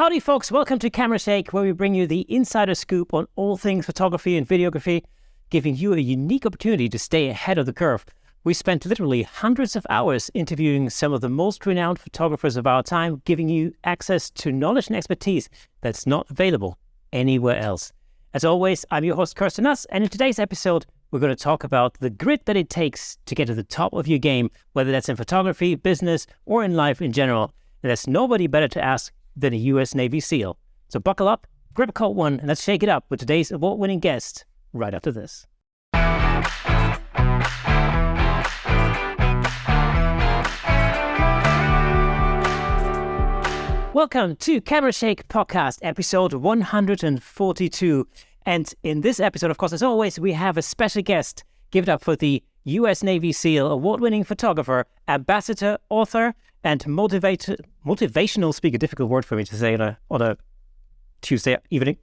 Howdy folks, welcome to Camera Shake, where we bring you the insider scoop on all things photography and videography, giving you a unique opportunity to stay ahead of the curve. We spent literally hundreds of hours interviewing some of the most renowned photographers of our time, giving you access to knowledge and expertise that's not available anywhere else. As always, I'm your host, Kirsten Nuss, and in today's episode, we're going to talk about the grit that it takes to get to the top of your game, whether that's in photography, business, or in life in general. And there's nobody better to ask than a U.S. Navy SEAL. So buckle up, grab a cold one, and let's shake it up with today's award-winning guest right after this. Welcome to Camera Shake Podcast, episode 142. And in this episode, of course, as always, we have a special guest. Give it up for the U.S. Navy SEAL, award-winning photographer, ambassador, author, and motivational speaker. Difficult word for me to say on a Tuesday evening.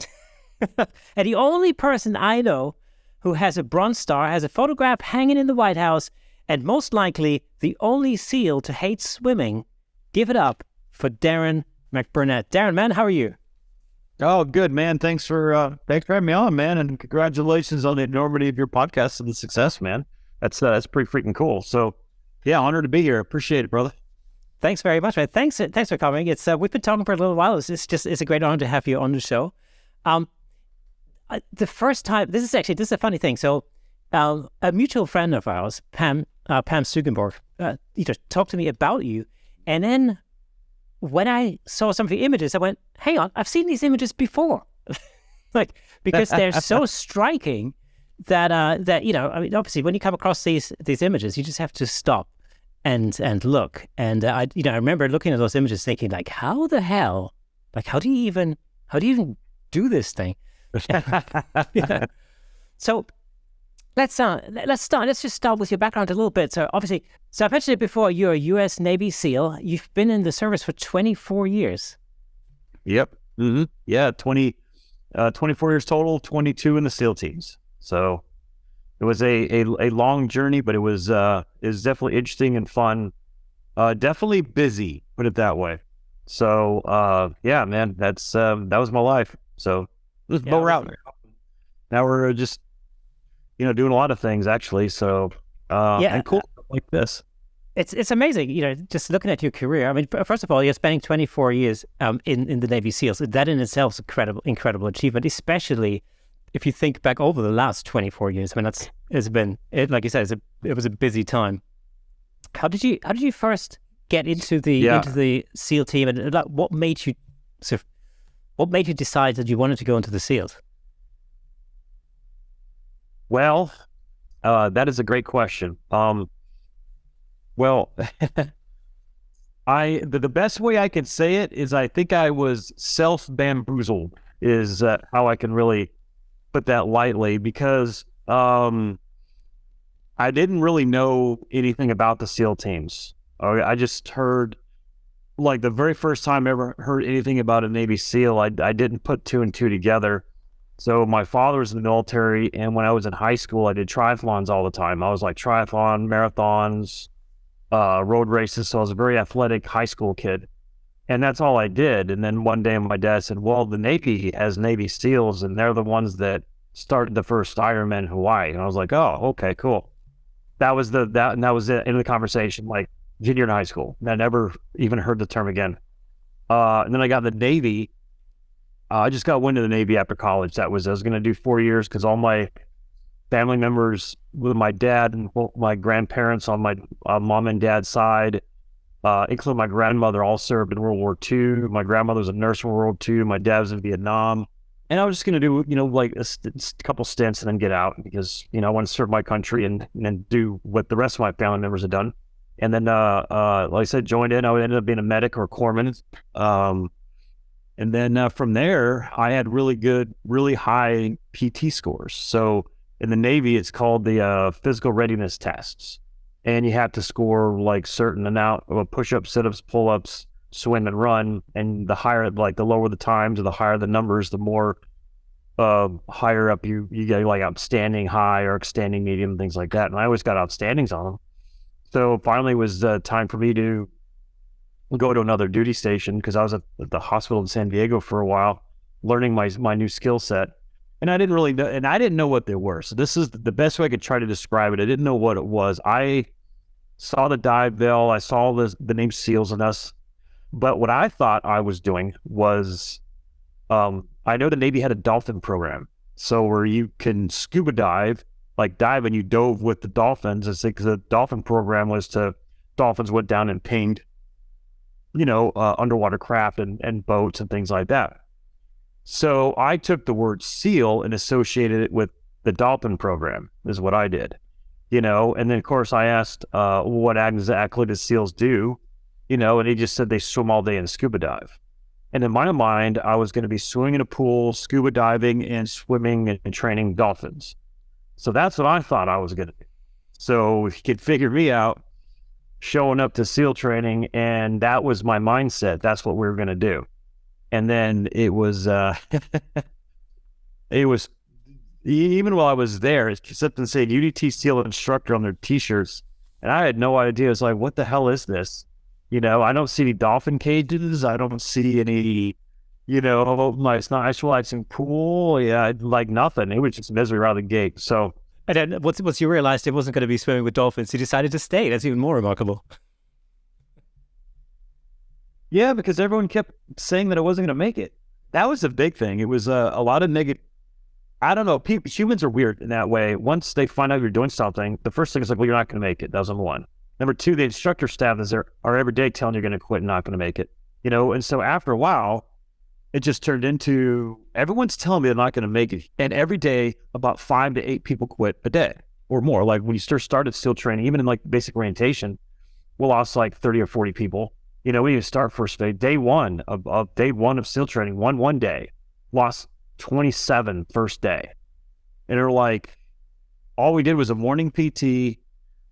And the only person I know who has a Bronze Star, has a photograph hanging in the White House, and most likely the only SEAL to hate swimming. Give it up for Darren McBurnett. Darren, man, how are you? Oh, good, man. Thanks for having me on, man, and congratulations on the enormity of your podcast and the success, man. That's pretty freaking cool. So, yeah, honored to be here. Appreciate it, brother. Thanks very much, man. Thanks for coming. It's we've been talking for a little while. It's a great honor to have you on the show. The first time, this is a funny thing. So, a mutual friend of ours, Pam Sugenborg, talked to me about you, and then when I saw some of the images, I went, hang on, I've seen these images before. Because they're so striking that obviously when you come across these images, you just have to stop and look. And I remember looking at those images thinking, like, how the hell, like, how do you even do this thing? So let's just start with your background a little bit. So obviously, I mentioned it before, you're a U.S. Navy SEAL. You've been in the service for 24 years. Yep. Mm-hmm. Yeah, 24 years total, 22 in the SEAL teams. So it was a long journey, but it was definitely interesting and fun. Definitely busy, put it that way. So yeah, man, that was my life. So but we're out now. We're just doing a lot of things actually. So and cool stuff like this. It's amazing, just looking at your career. I mean, first of all, you're spending 24 years in the Navy SEAls. That in itself is incredible achievement, especially if you think back over the last 24 years. I mean, like you said, it was a busy time. How did you first get into the SEAL team, and what made you decide that you wanted to go into the SEALs? Well, that is a great question. Well, the best way I can say it is I think I was self-bamboozled is how I can really put that lightly, because I didn't really know anything about the SEAL teams. I just heard, like, the very first time I ever heard anything about a Navy SEAL, I didn't put two and two together. So my father was in the military, and when I was in high school, I did triathlons all the time. I was like triathlon, marathons, road races. So I was a very athletic high school kid, and that's all I did. And then one day my dad said, well, the Navy has Navy SEALs, and they're the ones that started the first Ironman in Hawaii. And I was like, oh, okay, cool. That was it, end of the conversation, like junior in high school. And I never even heard the term again. And then I got in the Navy. I just got wind of the Navy after college. I was going to do 4 years because all my family members with my dad and my grandparents on my mom and dad's side, including my grandmother, all served in World War II. My grandmother was a nurse in World War II. My dad was in Vietnam. And I was just going to do, like a couple stints and then get out because, I want to serve my country and do what the rest of my family members had done. And then, like I said, joined in. I ended up being a medic or a corpsman. And then from there, I had really good, really high PT scores. So in the Navy, it's called the physical readiness tests. And you have to score like certain amount of push-ups, sit-ups, pull-ups, swim and run. And the higher, like the lower the times or the higher the numbers, the more higher up you get, like outstanding high or outstanding medium, things like that. And I always got outstandings on them. So finally it was time for me to go to another duty station because I was at the hospital in San Diego for a while, learning my new skill set. And I didn't really know, and I didn't know what they were. So this is the best way I could try to describe it. I didn't know what it was. I saw the dive bell. I saw the name SEALs and us. But what I thought I was doing was, I know the Navy had a dolphin program. So where you can scuba dive, like dive and you dove with the dolphins. It's like the dolphin program was dolphins went down and pinged, underwater craft and boats and things like that. So I took the word SEAL and associated it with the dolphin program is what I did, and then of course I asked, what exactly does SEALs do? And he just said they swim all day and scuba dive. And in my mind, I was going to be swimming in a pool, scuba diving and swimming and training dolphins. So that's what I thought I was going to do. So if you could figure me out, showing up to SEAL training, and that was my mindset. That's what we were going to do. And then it was, even while I was there, it kept and saying UDT SEAL instructor on their t-shirts. And I had no idea. It's like, what the hell is this? I don't see any dolphin cages. I don't see any, it's not ice relaxing pool. Yeah, like nothing. It was just misery around the gate. So. And then once you realized it wasn't going to be swimming with dolphins, you decided to stay. That's even more remarkable. Yeah, because everyone kept saying that I wasn't going to make it. That was the big thing. It was a lot of negative. I don't know. Humans are weird in that way. Once they find out you're doing something, the first thing is like, well, you're not going to make it. That was number one. Number two, the instructor staff is there are every day telling you're going to quit and not going to make it. And so after a while, it just turned into everyone's telling me they're not going to make it. And every day, about 5 to 8 people quit a day or more. Like when you started SEAL training, even in like basic orientation, we lost like 30 or 40 people. We need to start first day one of SEAL training, one day, lost 27 first day. And they're like, all we did was a morning PT.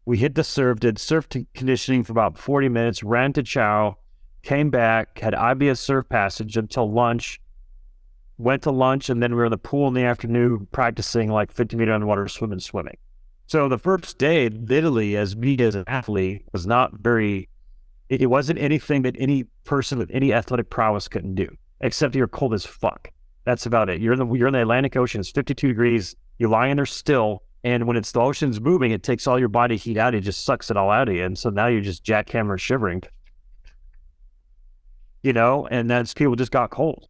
We hit the surf, did surf conditioning for about 40 minutes, ran to chow, came back, had IBS surf passage until lunch, went to lunch, and then we were in the pool in the afternoon practicing like 50-meter underwater swimming. So the first day, literally, as me as an athlete, was not very... It wasn't anything that any person with any athletic prowess couldn't do, except you're cold as fuck. That's about it. You're in the Atlantic Ocean. It's 52 degrees. You lie in there still, and when the ocean's moving, it takes all your body heat out. It just sucks it all out of you, and so now you're just jackhammer shivering. And that's people just got cold.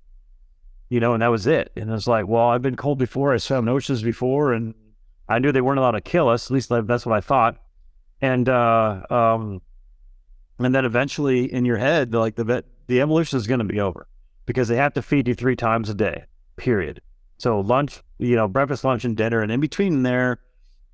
And that was it. And it's like, well, I've been cold before. I swam in oceans before, and I knew they weren't allowed to kill us. At least that's what I thought. And then eventually in your head, like the evolution is going to be over because they have to feed you 3 times a day, period. So lunch, breakfast, lunch, and dinner. And in between there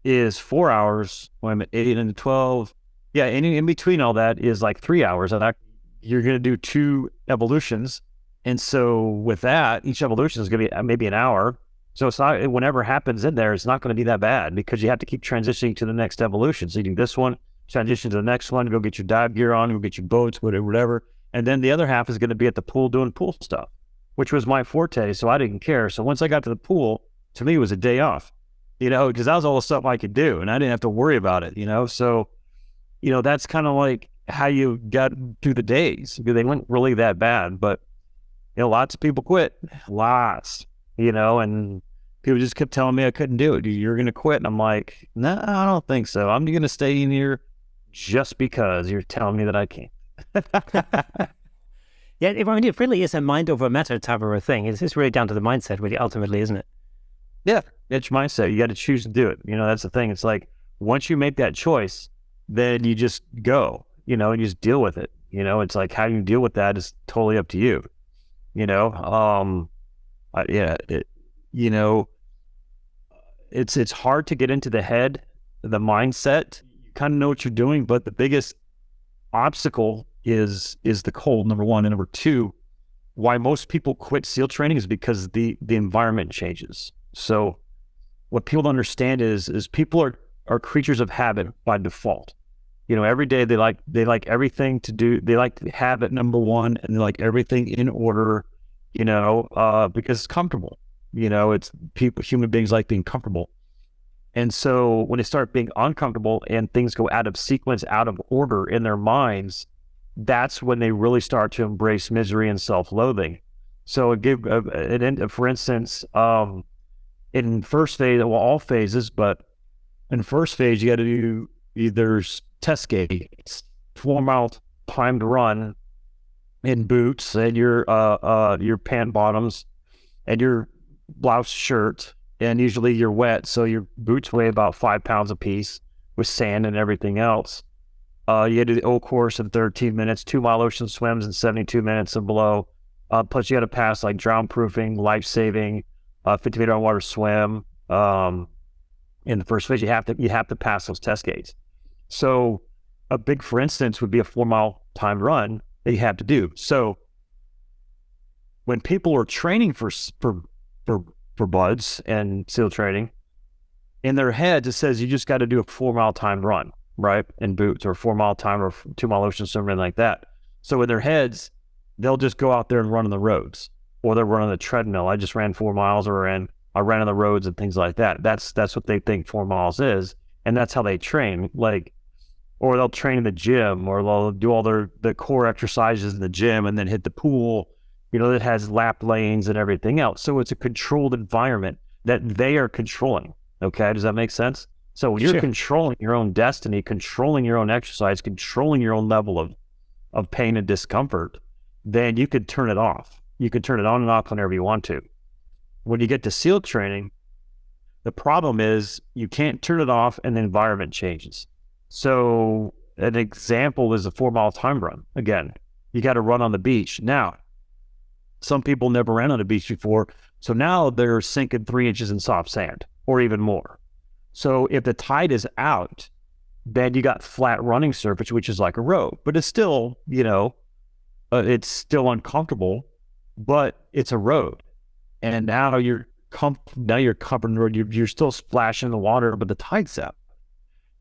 is 4 hours. 8 and 12. Yeah. And in between all that is like 3 hours. And you're going to do 2 evolutions. And so with that, each evolution is going to be maybe an hour. So it's not, whenever happens in there, it's not going to be that bad because you have to keep transitioning to the next evolution. So you do this one, transition to the next one, go get your dive gear on, go get your boats, whatever. And then the other half is going to be at the pool doing pool stuff, which was my forte. So I didn't care. So once I got to the pool, to me, it was a day off, because that was all the stuff I could do and I didn't have to worry about it, So, that's kind of like how you got through the days. They weren't really that bad, but, lots of people quit. Lots, and people just kept telling me I couldn't do it. You're going to quit. And I'm like, no, I don't think so. I'm going to stay in here just because you're telling me that I can't. Yeah, it really is a mind over matter type of a thing. It's really down to the mindset, really, ultimately, isn't it? Yeah, it's your mindset. You got to choose to do it. That's the thing. It's like once you make that choice, then you just go, and you just deal with it. It's like how you deal with that is totally up to you. It's hard to get into the head, the mindset. You kind of know what you're doing, but the biggest obstacle is the cold, number one. And number two, why most people quit SEAL training is because the environment changes. So what people understand is people are creatures of habit by default. Every day they like everything to do. They like habit number one, and they like everything in order, because it's comfortable. It's human beings like being comfortable. And so when they start being uncomfortable and things go out of sequence, out of order in their minds, that's when they really start to embrace misery and self-loathing. So for instance, in first phase, well, all phases, but in first phase, you got to do either test gates, 4-mile timed run in boots and your pant bottoms and your blouse shirt, and usually you're wet, so your boots weigh about 5 pounds a piece with sand and everything else. You got to do the O course in 13 minutes, 2-mile ocean swims in 72 minutes and below. Plus you got to pass like drown proofing, life saving, 50-meter underwater swim. In the first phase, you have to pass those test gates. So a big, for instance, would be a 4-mile timed run that you have to do. So when people are training for buds and SEAL training, in their heads, it says you just got to do a 4-mile timed run, right? In boots, or 4-mile time, or 2-mile ocean swim, or like that. So in their heads, they'll just go out there and run on the roads, or they'll run on the treadmill. I just ran 4 miles, or I ran on the roads and things like that. That's what they think 4 miles is. And that's how they train. Or they'll train in the gym, or they'll do all the core exercises in the gym and then hit the pool, that has lap lanes and everything else. So it's a controlled environment that they are controlling. Okay. Does that make sense? So when you're controlling your own destiny, controlling your own exercise, controlling your own level of pain and discomfort, then you could turn it off. You can turn it on and off whenever you want to. When you get to SEAL training, the problem is you can't turn it off and the environment changes. So an example is a 4-mile time run. Again, you got to run on the beach. Now, some people never ran on a beach before, so now they're sinking 3 inches in soft sand or even more. So if the tide is out, then you got flat running surface, which is like a road, but it's still, it's still uncomfortable, but it's a road. And now you're covering the road. You're still splashing in the water, but the tide's out.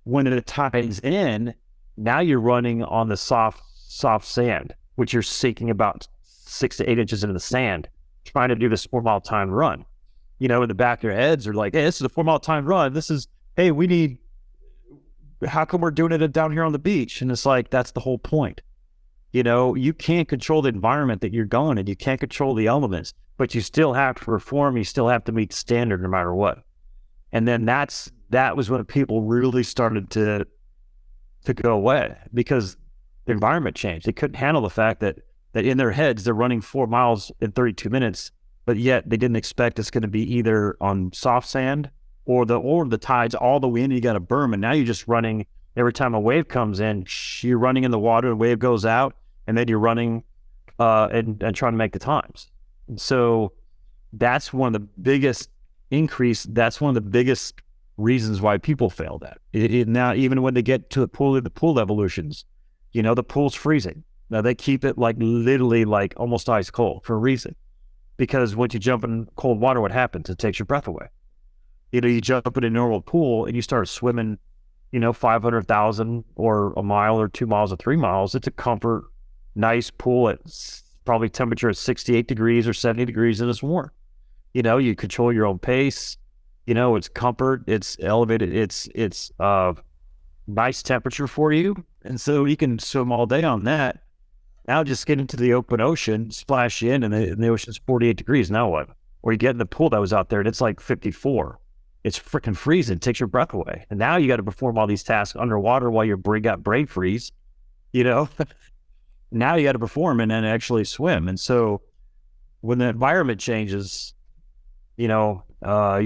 When the tide's in, now you're running on the soft sand, which you're sinking about 6 to 8 inches into the sand, trying to do this 4-mile time run. In the back of your heads are like, hey, this is a 4-mile time run. How come we're doing it down here on the beach? And it's like, that's the whole point. You can't control the environment that you're going in. You can't control the elements, but you still have to perform. You still have to meet standard no matter what. And then that was when people really started to go away, because the environment changed. They couldn't handle the fact that in their heads, they're running 4 miles in 32 minutes, but yet they didn't expect it's going to be either on soft sand or the tides all the way in. You got a berm, and now you're just running. Every time a wave comes in, you're running in the water, the wave goes out, and then you're running and trying to make the times. And so that's one of the biggest that's one of the biggest reasons why people fail that. Now, even when they get to the pool evolutions, the pool's freezing. Now they keep it literally almost ice cold for a reason, because once you jump in cold water, what happens? It takes your breath away. You jump in a normal pool and you start swimming, 500,000 or a mile or 2 miles or 3 miles. It's a comfort, nice pool. It's probably temperature at 68 degrees or 70 degrees, and it's warm. You control your own pace. It's comfort. It's elevated. It's nice temperature for you, and so you can swim all day on that. Now just get into the open ocean, splash in, and the ocean's 48 degrees. Now what? Or you get in the pool that was out there, and it's like 54. It's freaking freezing. It takes your breath away. And now you got to perform all these tasks underwater while you got brain freeze. Now you got to perform and then actually swim. And so when the environment changes, you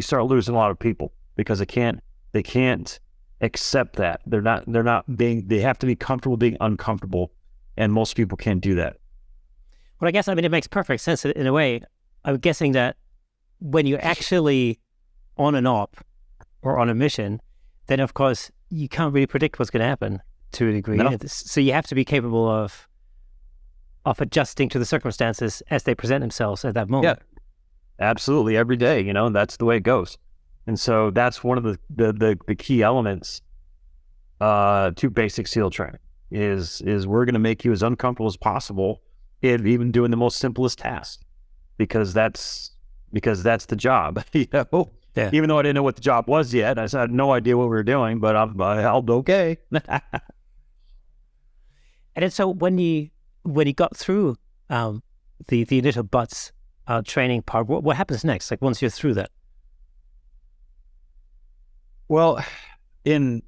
start losing a lot of people, because they can't accept that. They have to be comfortable being uncomfortable. And most people can't do that. Well, I guess, it makes perfect sense in a way. I'm guessing that when you're actually on an op or on a mission, then of course you can't really predict what's going to happen to a degree. No. So you have to be capable of adjusting to the circumstances as they present themselves at that moment. Yeah, absolutely. Every day, that's the way it goes. And so that's one of the key elements to basic SEAL training is we're going to make you as uncomfortable as possible in even doing the most simplest tasks, because that's the job. Yeah. Even though I didn't know what the job was yet, I had no idea what we were doing, but I held okay. And then so when you got through the initial butts training part, what happens next? Like once you're through that? Well, in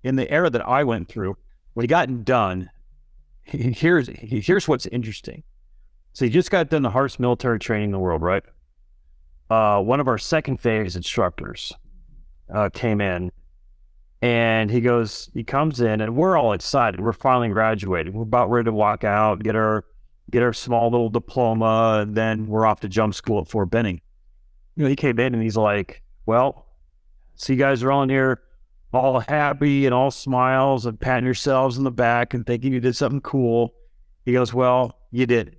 the era that I went through, when he got done, here's what's interesting. So he just got done the hardest military training in the world, right? One of our second phase instructors came in, and he comes in, and we're all excited. We're finally graduating. We're about ready to walk out, get our small little diploma, and then we're off to jump school at Fort Benning. He came in and he's like, well, so you guys are all in here all happy and all smiles and patting yourselves in the back and thinking you did something cool. He goes, well, you did.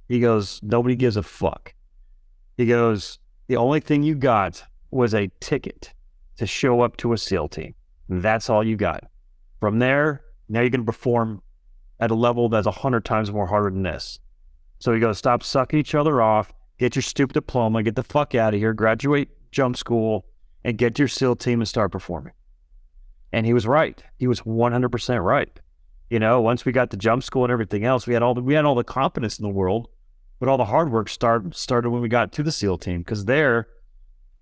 He goes, nobody gives a fuck. He goes, the only thing you got was a ticket to show up to a SEAL team. That's all you got. From there, now you're going to perform at a level that's 100 times more harder than this. So he goes, stop sucking each other off, get your stupid diploma, get the fuck out of here, graduate jump school, and get to your SEAL team and start performing. And he was right. He was 100% right. Once we got to jump school and everything else, we had all the confidence in the world, but all the hard work started when we got to the SEAL team, because there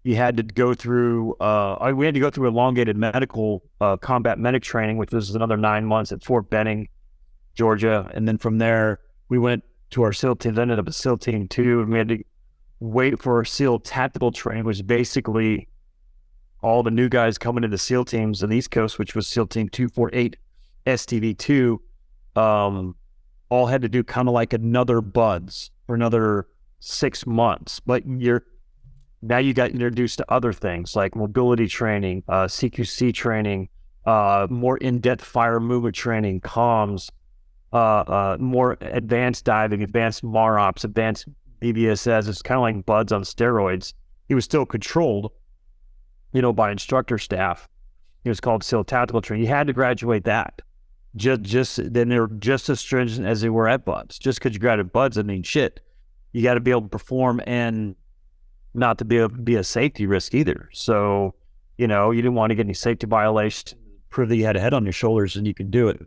you had to go through, we had to go through elongated medical combat medic training, which was another 9 months at Fort Benning, Georgia. And then from there, we went to our SEAL team, ended up at SEAL Team 2, and we had to wait for our SEAL tactical training, which is basically all the new guys coming into SEAL teams on the East Coast, which was SEAL Team 248, STV2, all had to do kind of like another BUDS for another 6 months. But now you got introduced to other things like mobility training, CQC training, more in-depth fire movement training, comms, more advanced diving, advanced MAROPS, advanced BBSS. It's kind of like BUDS on steroids. He was still controlled, by instructor staff. It was called SEAL Tactical Training. You had to graduate that. Then they were just as stringent as they were at BUDS. Just because you graduated BUDS doesn't mean shit. You got to be able to perform and not to be a safety risk either. So, you didn't want to get any safety violations, prove that you had a head on your shoulders and you could do it.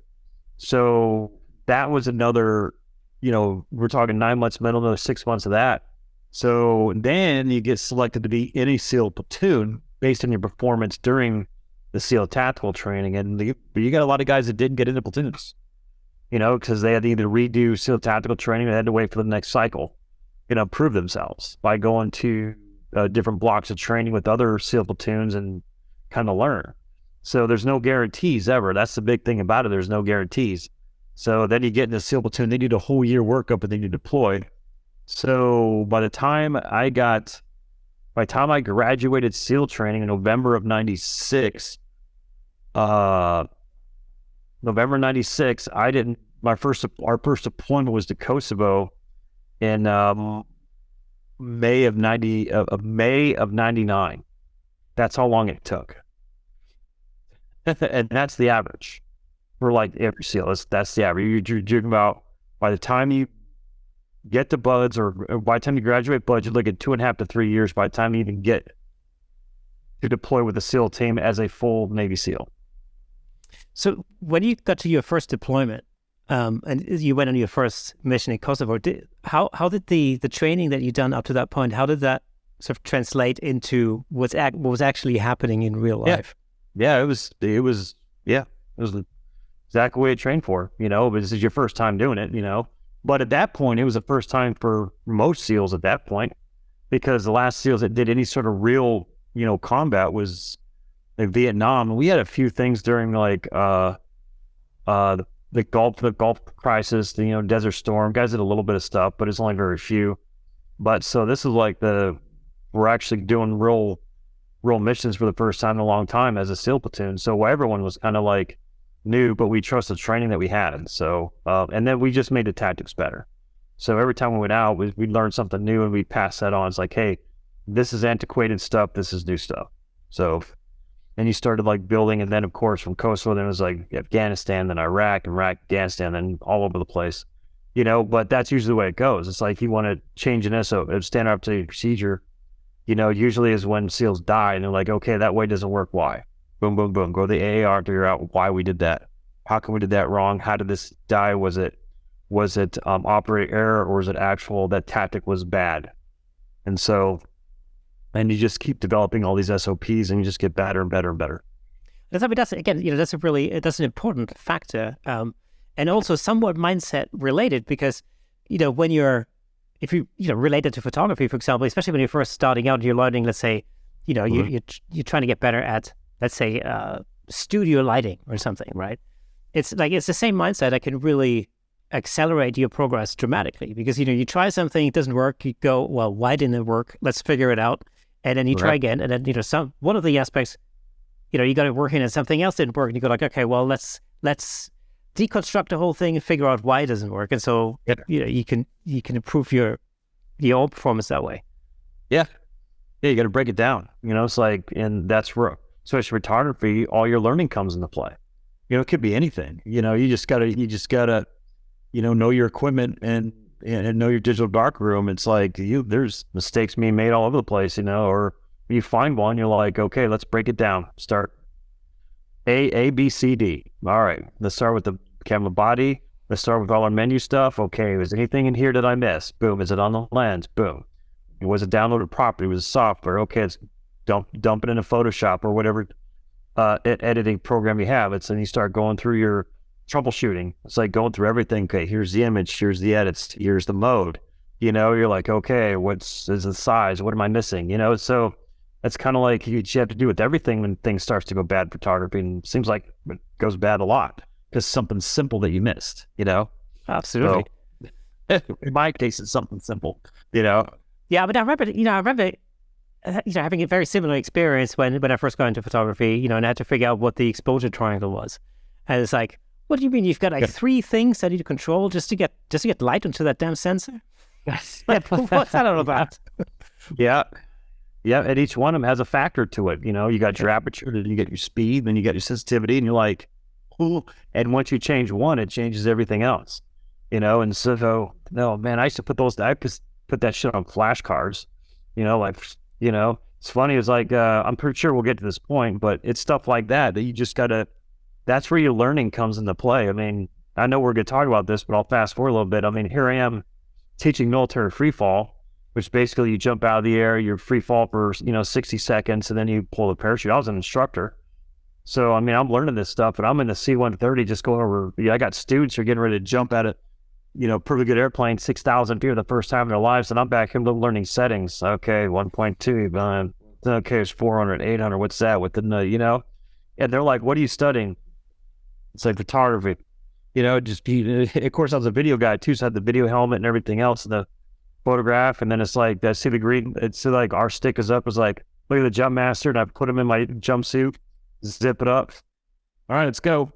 So that was another, we're talking 9 months mental, another 6 months of that. So then you get selected to be in a SEAL platoon based on your performance during the SEAL tactical training. And you got a lot of guys that didn't get into platoons, because they had to either redo SEAL tactical training or they had to wait for the next cycle, prove themselves by going to different blocks of training with other SEAL platoons and kind of learn. So there's no guarantees ever. That's the big thing about it. There's no guarantees. So then you get in a SEAL platoon, they need a whole year workup and then you deploy. So by the time I graduated SEAL training in November of 96, our first deployment was to Kosovo in May of 99. That's how long it took. And that's the average for like every SEAL. That's the average. You're talking about by the time you get to BUDS or by the time you graduate BUDS, you look at 2.5 to 3 years by the time you even get to deploy with a SEAL team as a full Navy SEAL. So when you got to your first deployment, and you went on your first mission in Kosovo, how did the training that you'd done up to that point, how did that sort of translate into what was actually happening in real life? Yeah, it was the exact way I trained for, but this is your first time doing it, But at that point, it was the first time for most SEALs at that point, because the last SEALs that did any sort of real, combat was like Vietnam. We had a few things during like the Gulf crisis, the Desert Storm. Guys did a little bit of stuff, but it's only very few. But so this is like we're actually doing real missions for the first time in a long time as a SEAL platoon. So everyone was kind of like new, but we trust the training that we had. So, and then we just made the tactics better. So every time we went out, we learned something new and we passed that on. It's like, hey, this is antiquated stuff. This is new stuff. So, and you started like building. And then of course from Kosovo, then it was like Afghanistan, then Iraq, Afghanistan, then all over the place, but that's usually the way it goes. It's like you want to change an SO, standard operating procedure, usually is when SEALs die and they're like, okay, that way doesn't work. Why? Boom, boom, boom. Go to the AAR, figure out why we did that. how come we did that wrong? How did this die? Was it operator error, or was it actual that tactic was bad? And so, and you just keep developing all these SOPs, and you just get better and better and better. That's again, that's an important factor, and also somewhat mindset related, because if you related to photography, for example, especially when you're first starting out, you're learning, let's say, you're trying to get better at, let's say, studio lighting or something, right? It's the same mindset that can really accelerate your progress dramatically, because you try something, it doesn't work, you go, well, why didn't it work? Let's figure it out, and then you try again, and then one of the aspects, you got it working and something else didn't work, and you go like, okay, well, let's deconstruct the whole thing and figure out why it doesn't work, and so you can improve your own performance that way. Yeah, you got to break it down. It's like, and that's where, especially photography, all your learning comes into play. It could be anything. You just gotta know your equipment and know your digital darkroom. It's like there's mistakes being made all over the place. Or you find one, you're like, okay, let's break it down. Start A, B, C, D. All right, let's start with the camera body. Let's start with all our menu stuff. Okay, was anything in here that I missed? Boom. Is it on the lens? Boom. Was it downloaded properly? Was it software? Okay, it's dump it into Photoshop or whatever editing program you have. And you start going through your troubleshooting. It's like going through everything. Okay, here's the image, here's the edits, here's the mode. You're like, okay, is the size? What am I missing? So that's kind of like you have to do with everything when things starts to go bad photography, and it seems like it goes bad a lot because something simple that you missed. Absolutely. So, in my case, it's something simple. Yeah, but I remember having a very similar experience when I first got into photography. And I had to figure out what the exposure triangle was, and it's like, what do you mean you've got like three things that you need to control just to get light onto that damn sensor? Yes. What's that all about? Yeah, and each one of them has a factor to it. You got your aperture, then you get your speed, then you got your sensitivity, and you're like, ooh. And once you change one, it changes everything else. And so, no, man, I used to put that shit on flashcards. It's funny. It's like, I'm pretty sure we'll get to this point, but it's stuff like that you just gotta. That's where your learning comes into play. I mean, I know we're going to talk about this, but I'll fast forward a little bit. I mean, here I am teaching military free fall, which basically you jump out of the air, you're free fall for 60 seconds, and then you pull the parachute. I was an instructor, so I mean, I'm learning this stuff, and I'm in the C-130 just going over. I got students who are getting ready to jump out of pretty good airplane, 6,000 feet for the first time in their lives, and I'm back here learning settings. Okay, 1.2, okay, it's 400, 800. What's that? Within the and they're like, "What are you studying?" It's like photography, of course, I was a video guy too, so I had the video helmet and everything else, the photograph, and then it's like, I see the green, it's like our stick is up, it's like, look at the jump master, and I put him in my jumpsuit, zip it up. All right, let's go.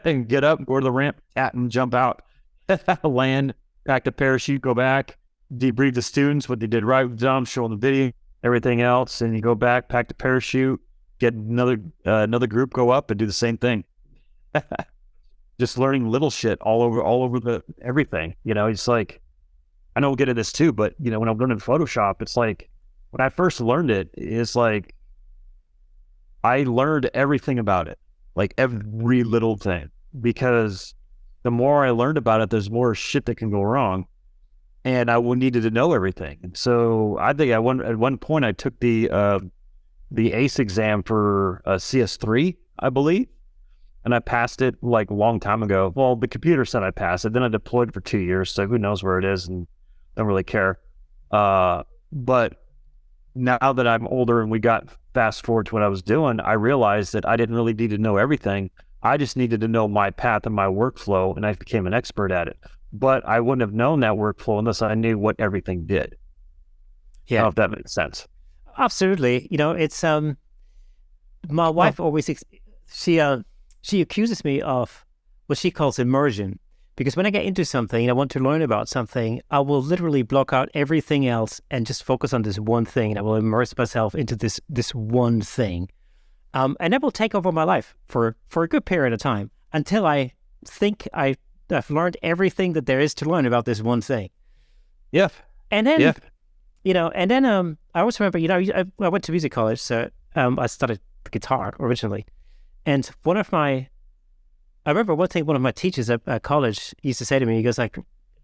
And get up, go to the ramp, and jump out, land, pack the parachute, go back, debrief the students, what they did right with jump, show them the video, everything else, and you go back, pack the parachute, get another group, go up and do the same thing. Just learning little shit all over the everything. It's like, I know we'll get into this too, but when I'm learning Photoshop, it's like when I first learned it, it's like I learned everything about it, like every little thing, because the more I learned about it, there's more shit that can go wrong, and I needed to know everything. And so I think at one point I took the ACE exam for CS3, I believe. And I passed it like a long time ago. Well, the computer said I passed it. Then I deployed for 2 years, so who knows where it is, and don't really care. But now that I'm older and we got fast forward to what I was doing, I realized that I didn't really need to know everything. I just needed to know my path and my workflow, and I became an expert at it. But I wouldn't have known that workflow unless I knew what everything did. Yeah, if that makes sense. Absolutely. It's my wife always she accuses me of what she calls immersion, because when I get into something and I want to learn about something, I will literally block out everything else and just focus on this one thing, and I will immerse myself into this one thing, and that will take over my life for a good period of time until I think I've learned everything that there is to learn about this one thing. Yeah. And then I always remember, I went to music college, so I studied guitar originally. And one of my I remember one thing one of my teachers at college used to say to me. He goes like,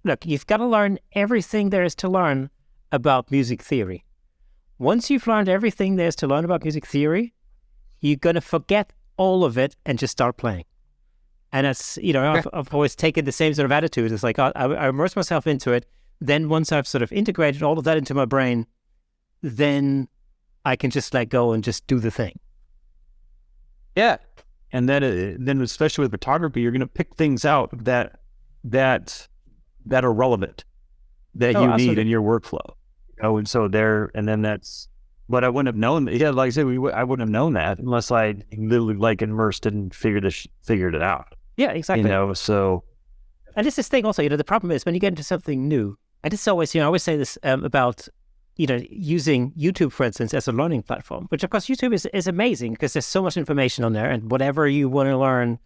look, you've got to learn everything there is to learn about music theory. Once you've learned everything there is to learn about music theory, you're going to forget all of it and just start playing. And that's, I've always taken the same sort of attitude. It's like, I immerse myself into it. Then once I've sort of integrated all of that into my brain, then I can just let go and just do the thing. Yeah. And then especially with photography, you're going to pick things out that are relevant, that you absolutely. need in your workflow. And so but I wouldn't have known. Yeah, like I said, I wouldn't have known that unless I literally like immersed and figured it out. Yeah, exactly. So. And this is thing also, the problem is when you get into something new, and this is always, I always say this about, using YouTube, for instance, as a learning platform, which of course YouTube is amazing because there's so much information on there, and whatever you want to learn,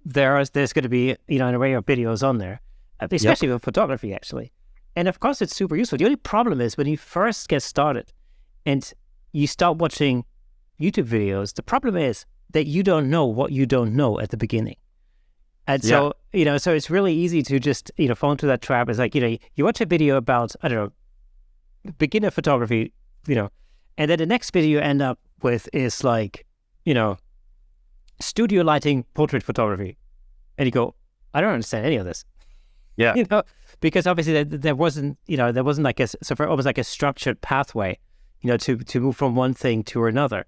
there's going to be, an array of videos on there, especially with photography, actually. And of course, it's super useful. The only problem is when you first get started and you start watching YouTube videos, the problem is that you don't know what you don't know at the beginning. And so, so it's really easy to just, fall into that trap. It's like, you watch a video about, I don't know, beginner photography, and then the next video you end up with is like, studio lighting, portrait photography. And you go, I don't understand any of this. Yeah. Because obviously there wasn't like almost like a structured pathway, to move from one thing to another.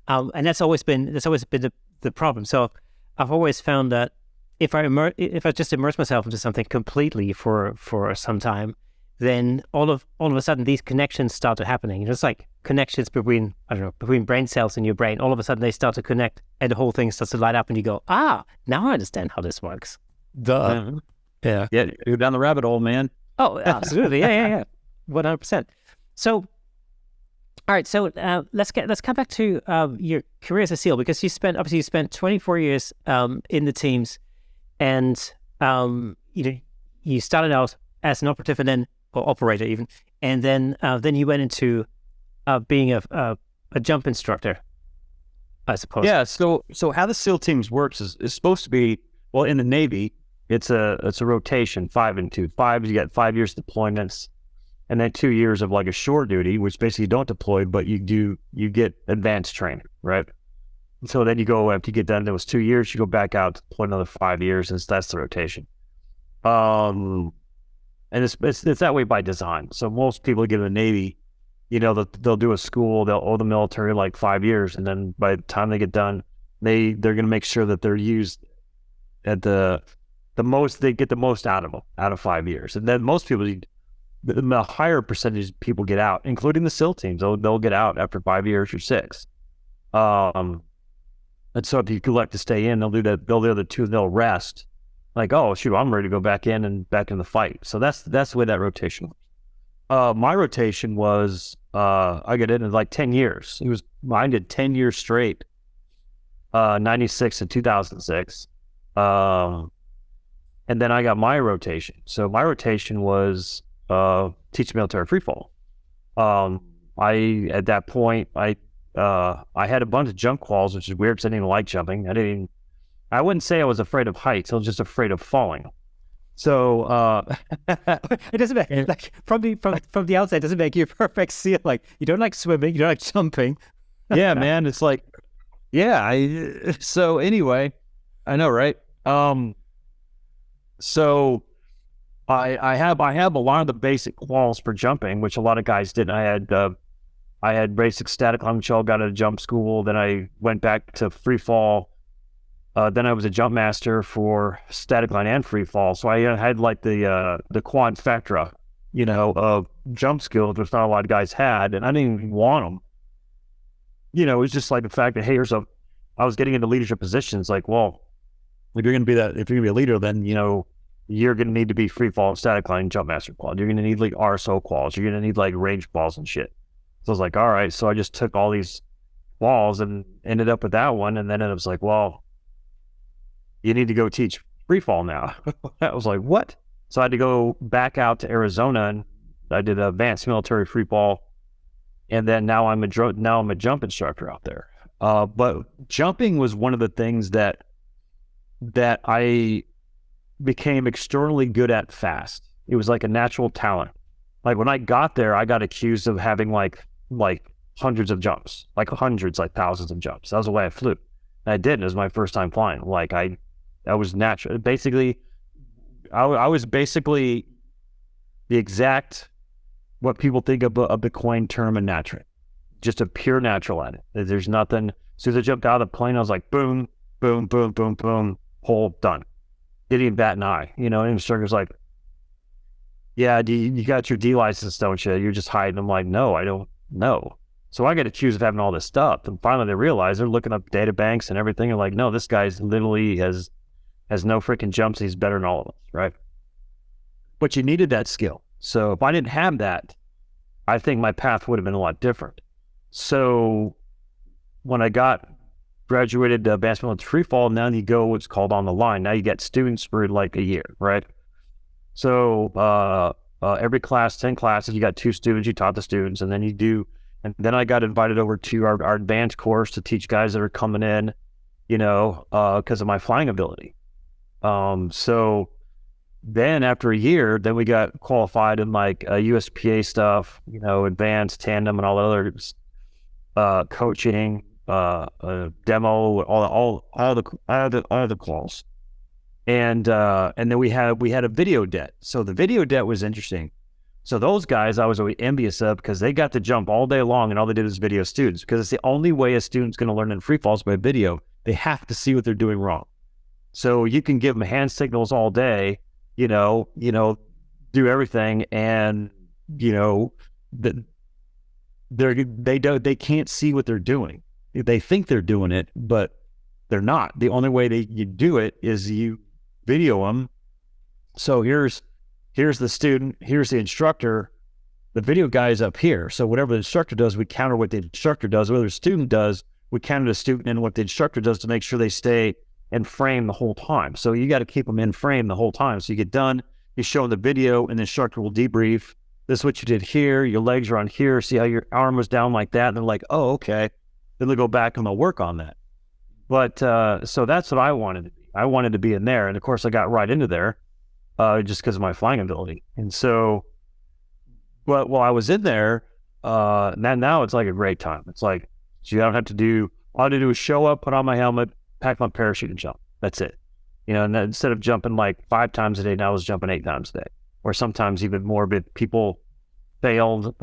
And that's always been the problem. So I've always found that if I just immerse myself into something completely for some time, then all of a sudden these connections start happening. It's like connections between brain cells in your brain. All of a sudden they start to connect, and the whole thing starts to light up, and you go, now I understand how this works. Duh. Yeah. Yeah. You're down the rabbit hole, man. Oh, absolutely. Yeah. 100%. So, all right. So let's come back to your career as a SEAL, because you spent 24 years in the teams, and you started out as an operative or operator even, and then you went into being a jump instructor, I suppose. Yeah. So how the SEAL teams works is supposed to be, well, in the Navy, it's a rotation, 5 and 2. 5 is you get 5 years deployments, and then 2 years of like a short duty, which basically you don't deploy, but you get advanced training, right? And so then you go, after you get done those 2 years, you go back out to deploy another 5 years, and that's the rotation. And it's that way by design. So most people get in the Navy, they'll do a school, they'll owe the military like 5 years, and then by the time they get done, they're going to make sure that they're used at the most, they get the most out of 5 years. And then most people, the higher percentage of people get out, including the SEAL teams. They'll get out after 5 years or 6. And so if you elect to stay in, they'll do that. They'll do the other 2, they'll rest. Like, oh shoot, I'm ready to go back in the fight. So that's the way that rotation was. My rotation was I got in like 10 years. I did 10 years straight, 96 to 2006. And then I got my rotation. So my rotation was teach military freefall. At that point, I had a bunch of jump quals, which is weird because I didn't even like jumping. I wouldn't say I was afraid of heights. I was just afraid of falling. So it doesn't make, like from the outside, it doesn't make you a perfect SEAL. Like you don't like swimming, you don't like jumping. Yeah, man. It's like, yeah. So anyway, I know, right? So I have a lot of the basic quals for jumping, which a lot of guys didn't. I had basic static line, which all got out of jump school. Then I went back to free fall. Then I was a jump master for static line and free fall. So I had like the quadfecta, of jump skills, which not a lot of guys had, and I didn't even want them. It was just like the fact that, hey, I was getting into leadership positions. Like, well, if you're going to be a leader, then, you're going to need to be free fall, static line, jump master qual. You're going to need like RSO quals. You're going to need like range balls and shit. So I was like, all right. So I just took all these walls and ended up with that one. And then it was like, well, you need to go teach free fall now. I was like, what? So I had to go back out to Arizona, and I did advanced military free fall. And then now I'm a jump instructor out there. But jumping was one of the things that that I became extraordinarily good at fast. It was like a natural talent. Like when I got there, I got accused of having like hundreds of jumps, like hundreds, like thousands of jumps. That was the way I flew. And I didn't. It was my first time flying. Like I was natural. Basically, I was basically the exact what people think of a Bitcoin term a natural, just a pure natural at it. There's nothing. As soon as I jumped out of the plane, I was like, boom, boom, boom, boom, boom, hole done. Didn't even bat an eye. And the instructor's like, yeah, you got your D license, don't you? You're just hiding. I'm like, no, I don't know. So I get accused of having all this stuff. And finally they realize they're looking up data banks and everything. And like, no, this guy's literally has no freaking jumps. He's better than all of us, right? But you needed that skill. So if I didn't have that, I think my path would have been a lot different. So when I graduated advanced military free fall, now you go what's called on the line. Now you get students for like a year, right? So every class, 10 classes, you got 2 students, you taught the students, and then I got invited over to our advanced course to teach guys that are coming in, because of my flying ability. So then after a year, then we got qualified in like USPA stuff, advanced tandem and all the other coaching, demo, all the calls. And then we had a video debt. So the video debt was interesting. So those guys I was always envious of because they got to jump all day long and all they did was video students, because it's the only way a student's going to learn in free falls by video. They have to see what they're doing wrong. So you can give them hand signals all day, do everything, and they can't see what they're doing. They think they're doing it, but they're not. The only way you do it is you video them. So here's the student, here's the instructor, the video guy is up here. So whatever the instructor does, we counter what the instructor does. Whatever the student does, we counter the student and what the instructor does to make sure they stay in frame the whole time. So you got to keep them in frame the whole time. So you get done, you show them the video, and the instructor will debrief. This is what you did here. Your legs are on here. See how your arm was down like that? And they're like, oh, okay. Then they'll go back and they'll work on that. But so that's what I wanted to be. I wanted to be in there. And of course, I got right into there just because of my flying ability. And so, but while I was in there, now it's like a great time. It's like, so you don't have to do, all I had to do is show up, put on my helmet, pack my parachute, and jump. That's it. And instead of jumping like 5 times a day, now I was jumping 8 times a day, or sometimes even more. But people failed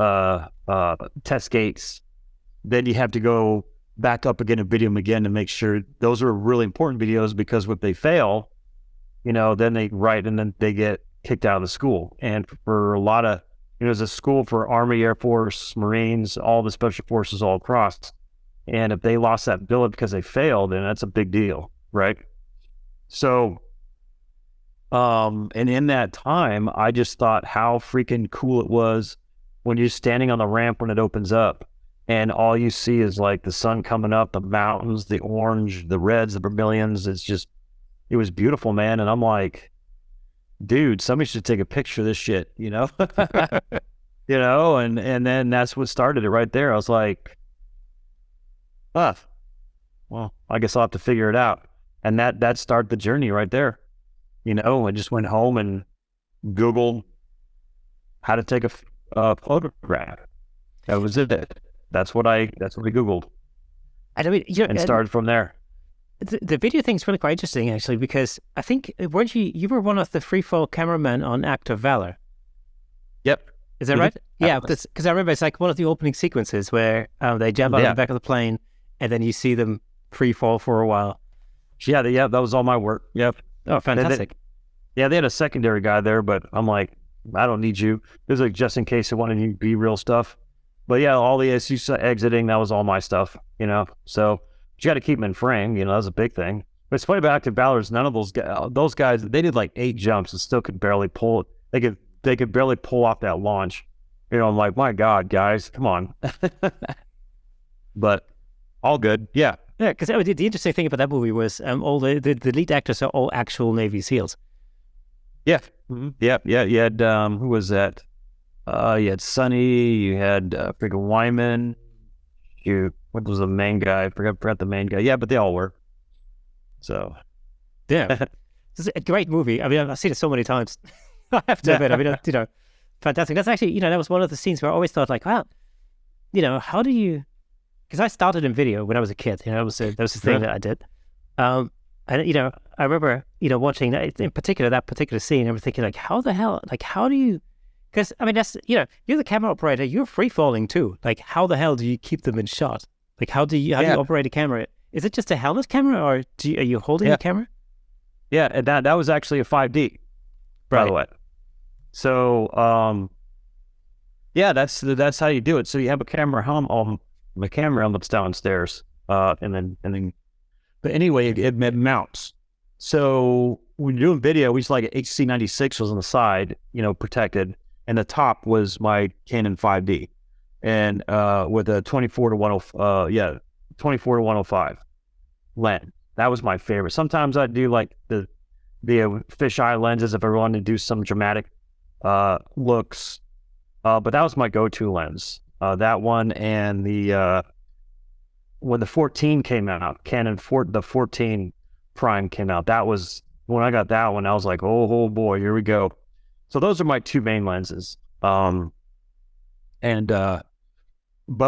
test gates. Then you have to go back up again and video them again to make sure. Those are really important videos, because if they fail, then they write and then they get kicked out of the school. And for a lot of, there's a school for Army, Air Force, Marines, all the special forces all across. And if they lost that billet because they failed, then that's a big deal, right? So, and in that time, I just thought how freaking cool it was when you're standing on the ramp when it opens up, and all you see is like the sun coming up, the mountains, the orange, the reds, the vermilions. It was beautiful, man. And I'm like, dude, somebody should take a picture of this shit, and then that's what started it right there. I was like, well, I guess I'll have to figure it out. And that started the journey right there. I just went home and Googled how to take a photograph. That was it. That's what I Googled. And started from there. The video thing is really quite interesting, actually, because I think, weren't you were one of the freefall cameramen on Act of Valor? Yep. Is that right? Yeah, because I remember it's like one of the opening sequences where they jump out of the back of the plane, and then you see them free fall for a while. Yeah, that was all my work. Yep. Oh, fantastic. They had a secondary guy there, but I'm like, I don't need you. It was like just in case I wanted you to be real stuff. But yeah, all the SU exiting, that was all my stuff, So you got to keep them in frame, that was a big thing. But it's funny about Active Valor is none of those guys, they did like 8 jumps and still could barely pull it. They could barely pull off that launch. I'm like, my God, guys, come on. But all good. Yeah. Yeah, because the interesting thing about that movie was all the lead actors are all actual Navy SEALs. Yeah. Mm-hmm. Yeah. You had, who was that? You had Sonny, you had freaking Wyman. What was the main guy? I forgot the main guy. Yeah, but they all were. So Yeah. It's a great movie. I mean, I've seen it so many times. I have to admit, I mean, fantastic. That's actually, that was one of the scenes where I always thought like, wow, how do you, because I started in video when I was a kid, that was the thing that I did. And, I remember, watching that, in particular, that particular scene, I was thinking like, how the hell, like, how do you, because I mean, that's, you're the camera operator, you're free falling too. Like, how the hell do you keep them in shot? Like, how do you operate a camera? Is it just a helmet camera, or are you holding the camera? Yeah, and that was actually a 5D, by the way. So, that's how you do it. So you have a camera helmet, the camera helmet's downstairs, and then. But anyway, it mounts. So when you're doing video, we just like an HC96 was on the side, protected, and the top was my Canon 5D, and with a 24 to 105 lens. That was my favorite. Sometimes I'd do like the fisheye lenses if I wanted to do some dramatic looks, but that was my go-to lens. That one, and when the 14 came out, the 14 Prime came out, that was when I got that one. I was like, oh boy, here we go. So those are my two main lenses. But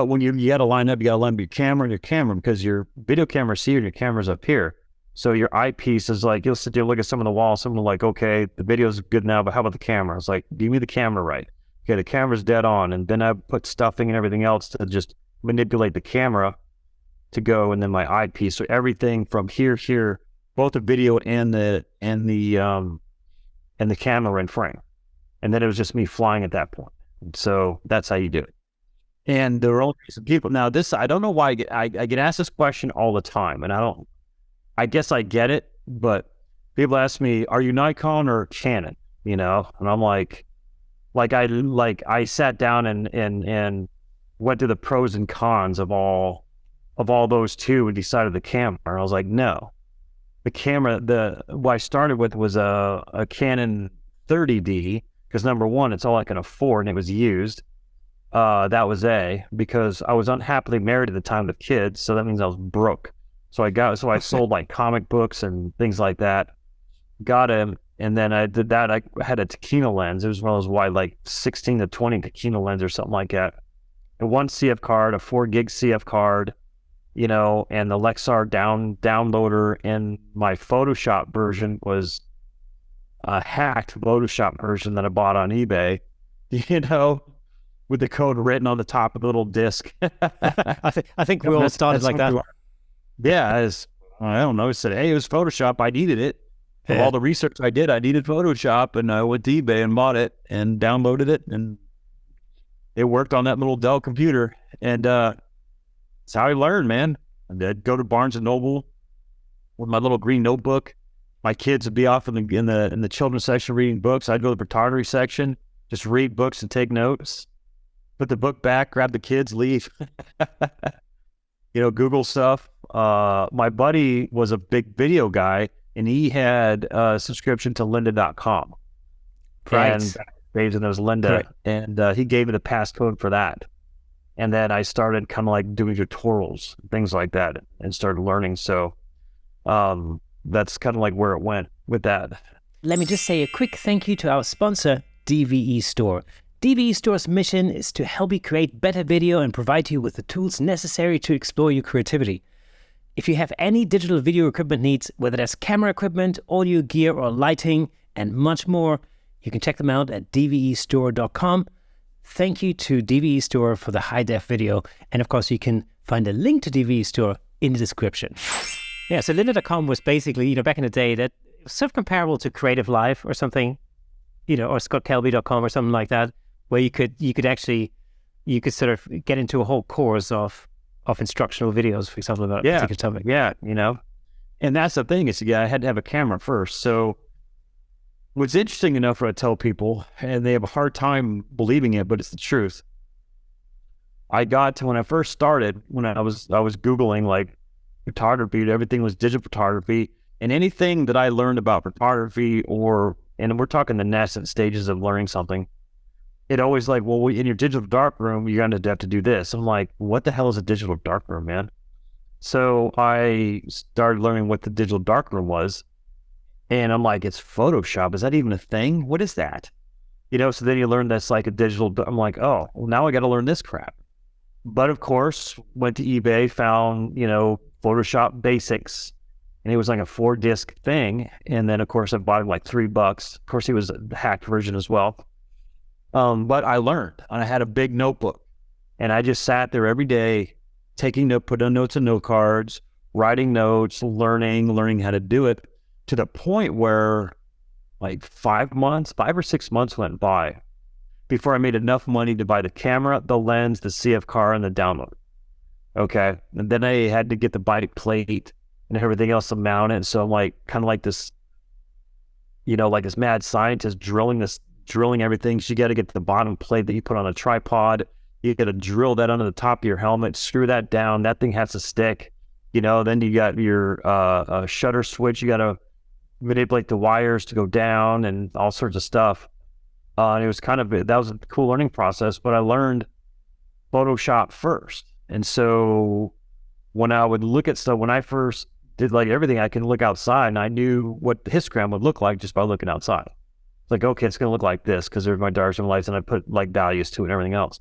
when you got to line up, you got to line up your camera and your camera, because your video camera's here and your camera's up here. So your eyepiece is like, you'll sit there, look at some of the walls, someone like, okay, the video's good now, but how about the camera? It's like, give me the camera right. Okay, the camera's dead on. And then I put stuffing and everything else to just manipulate the camera to go, and then my eyepiece. So everything from here, both the video and the camera in frame. And then it was just me flying at that point. So that's how you do it. And there are only some people now. I don't know why I get asked this question all the time, and I guess I get it, but people ask me, "Are you Nikon or Canon?" And I'm like I sat down and went through the pros and cons of all those two and decided the camera. I was like, no, the camera. What I started with was a Canon 30D, because number one, it's all I can afford, and it was used. That was because I was unhappily married at the time with kids, so that means I was broke. So I sold like comic books and things like that. Got him, and then I did that. I had a Takina lens. It was one of those wide, like 16 to 20 Takina lens or something like that. And one CF card, a 4 gig CF card, and the Lexar downloader. And my Photoshop version was a hacked Photoshop version that I bought on eBay, with the code written on the top of the little disc. I think we all started like that. Yeah, I don't know. It said, hey, it was Photoshop. I needed it. For all the research I did, I needed Photoshop, and I went to eBay and bought it and downloaded it, and it worked on that little Dell computer. And that's how I learned, man. I'd go to Barnes and Noble with my little green notebook. My kids would be off in the children's section reading books. I'd go to the photography section, just read books and take notes. Put the book back, grab the kids, leave. Google stuff. My buddy was a big video guy, and he had a subscription to lynda.com. Right. And there was Lynda. Right. And he gave me the passcode for that. And then I started kind of like doing tutorials, things like that, and started learning. So that's kind of like where it went with that. Let me just say a quick thank you to our sponsor, DVE Store. DVE Store's mission is to help you create better video and provide you with the tools necessary to explore your creativity. If you have any digital video equipment needs, whether that's camera equipment, audio gear, or lighting, and much more, you can check them out at dvestore.com. Thank you to DVE Store for the high-def video. And of course, you can find a link to DVE Store in the description. Yeah, so lynda.com was basically, back in the day, that was sort of comparable to Creative Live or something, or scottkelby.com or something like that, where you could sort of get into a whole course of instructional videos, for example, about a particular topic. Yeah, and that's the thing is, I had to have a camera first. So what's interesting enough, what I tell people, and they have a hard time believing it, but it's the truth. I got to, when I first started, when I was Googling like photography, everything was digital photography, and anything that I learned about photography, and we're talking the nascent stages of learning something, it always like, well, in your digital darkroom, you're going to have to do this. I'm like, what the hell is a digital darkroom, man? So I started learning what the digital darkroom was, And I'm like, it's Photoshop. Is that even a thing? What is that? So then you learn that's like a digital. I'm like, oh, well, now I got to learn this crap. But of course, went to eBay, found, Photoshop Basics, and it was like a 4-disc thing. And then, of course, I bought it like $3. Of course, it was a hacked version as well. But I learned, and I had a big notebook, and I just sat there every day, put on notes and note cards, writing notes, learning how to do it, to the point where like 5 or 6 months went by before I made enough money to buy the camera, the lens, the CF car, and the download. Okay. And then I had to get the body plate and everything else to mount it. So I'm like, kind of like this, like this mad scientist drilling everything. So you got to get the bottom plate that you put on a tripod. You got to drill that under the top of your helmet, screw that down. That thing has to stick, then you got your shutter switch. You got to manipulate the wires to go down and all sorts of stuff. And it was that was a cool learning process, but I learned Photoshop first. And so when I would look at stuff, when I first did like everything, I can look outside and I knew what the histogram would look like just by looking outside. It's like, okay, it's going to look like this because there's my darks and lights, and I put like values to it and everything else.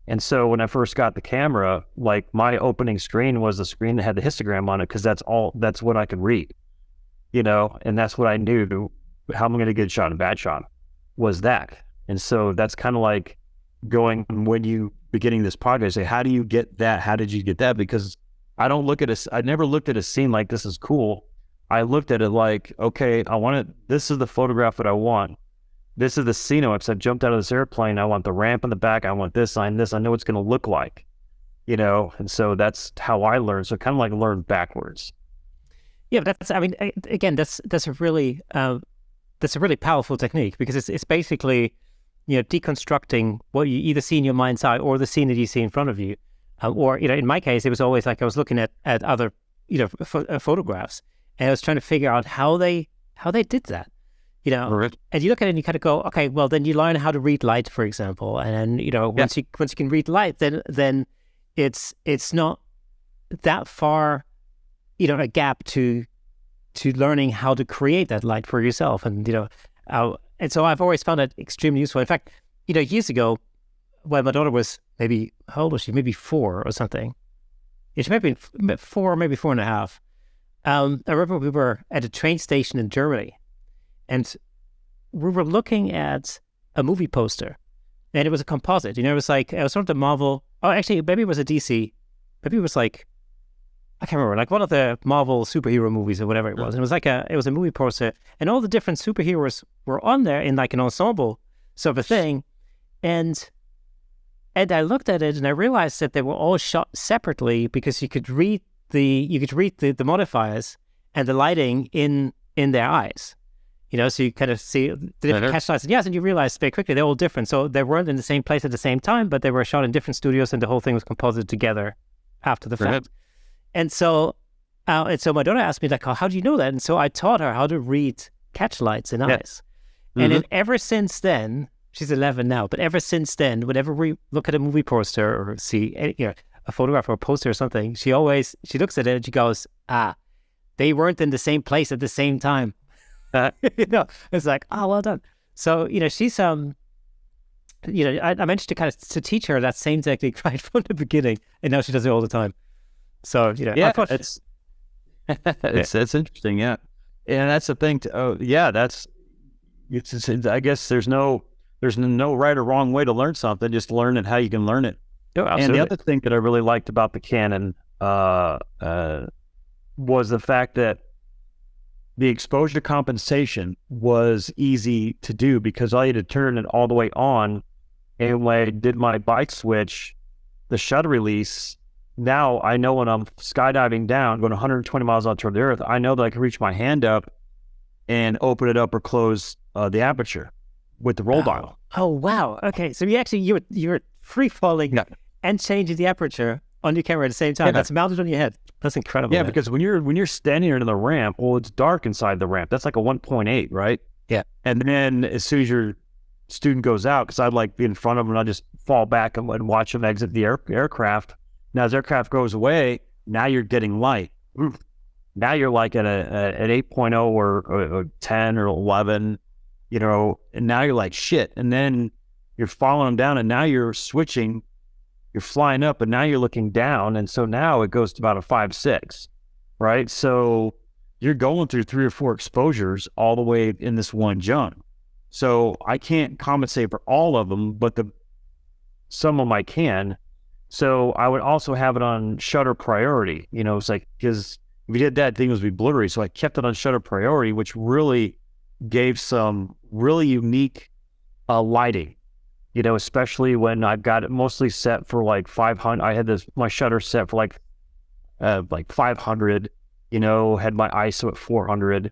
And so when I first got the camera, like my opening screen was the screen that had the histogram on it because that's what I could read, and that's what I knew how I'm going to get a shot and a bad shot was that. And so that's kind of like going when you beginning this project, say, how do you get that? How did you get that? Because I never looked at a scene like this is cool. I looked at it like, okay, this is the photograph that I want. This is the scene. If I jumped out of this airplane, I want the ramp in the back. I want this, I know it's going to look like, and so that's how I learned. So kind of like learn backwards. Yeah, but that's a really powerful technique because it's basically, deconstructing what you either see in your mind's eye or the scene that you see in front of you. Or, in my case, it was always like I was looking at other, photographs, and I was trying to figure out how they did that, Right. And you look at it and you kind of go, okay, well, then you learn how to read light, for example. And, once you can read light, then it's not that far, a gap to learning how to create that light for yourself. And, and so I've always found that extremely useful. In fact, years ago, when my daughter was maybe, how old was she? Maybe 4 or something. Yeah, she might have been 4, maybe 4.5. I remember we were at a train station in Germany, and we were looking at a movie poster, and it was a composite. It was like, it was sort of the Marvel. Oh, actually, maybe it was a DC. Maybe it was like, I can't remember, like one of the Marvel superhero movies or whatever it was. And it was a movie poster, and all the different superheroes were on there in like an ensemble sort of a thing. And I looked at it and I realized that they were all shot separately because you could read the modifiers and the lighting in their eyes. So you kind of see the different catch lights. And you realize very quickly they're all different. So they weren't in the same place at the same time, but they were shot in different studios, and the whole thing was composited together after the fact. And so my daughter asked me, like, how do you know that? And so I taught her how to read catch lights in eyes. Mm-hmm. And then ever since then, she's 11 now, but ever since then, whenever we look at a movie poster or see a photograph or a poster or something, she looks at it and she goes, they weren't in the same place at the same time. It's like, well done. So, she's, I managed to kind of to teach her that same technique right from the beginning, and now she does it all the time. So, I thought it's interesting. Yeah. And that's the thing I guess there's no right or wrong way to learn something, just learn it how you can learn it. Oh, absolutely. And the other thing that I really liked about the Canon was the fact that the exposure compensation was easy to do because all you had to turn it all the way on. And when I did my bike switch, the shutter release, now I know when I'm skydiving down, going 120 miles out toward the earth, I know that I can reach my hand up and open it up or close the aperture with the roll dial. Oh, wow. Okay. So you were free falling and changing the aperture on your camera at the same time. Yeah. That's mounted on your head. That's incredible. Yeah, because when you're standing in the ramp, it's dark inside the ramp. That's like a 1.8, right? Yeah. And then as soon as your student goes out, because I'd like be in front of them and I'll just fall back and watch them exit the aircraft. Now as aircraft goes away, now you're getting light. Oof. Now you're like at an 8.0 or 10 or 11, you know, and now you're like, shit. And then you're following them down, and now you're switching, you're flying up, and now you're looking down. And so now it goes to about a 5.6, right? So you're going through 3 or 4 exposures all the way in this one jump. So I can't compensate for all of them, but some of them I can. So I would also have it on shutter priority. You know, it's like, because if you did that, things would be blurry. So I kept it on shutter priority, which really gave some really unique lighting. You know, especially when I've got it mostly set for like 500. I had my shutter set for like 500. You know, had my ISO at 400.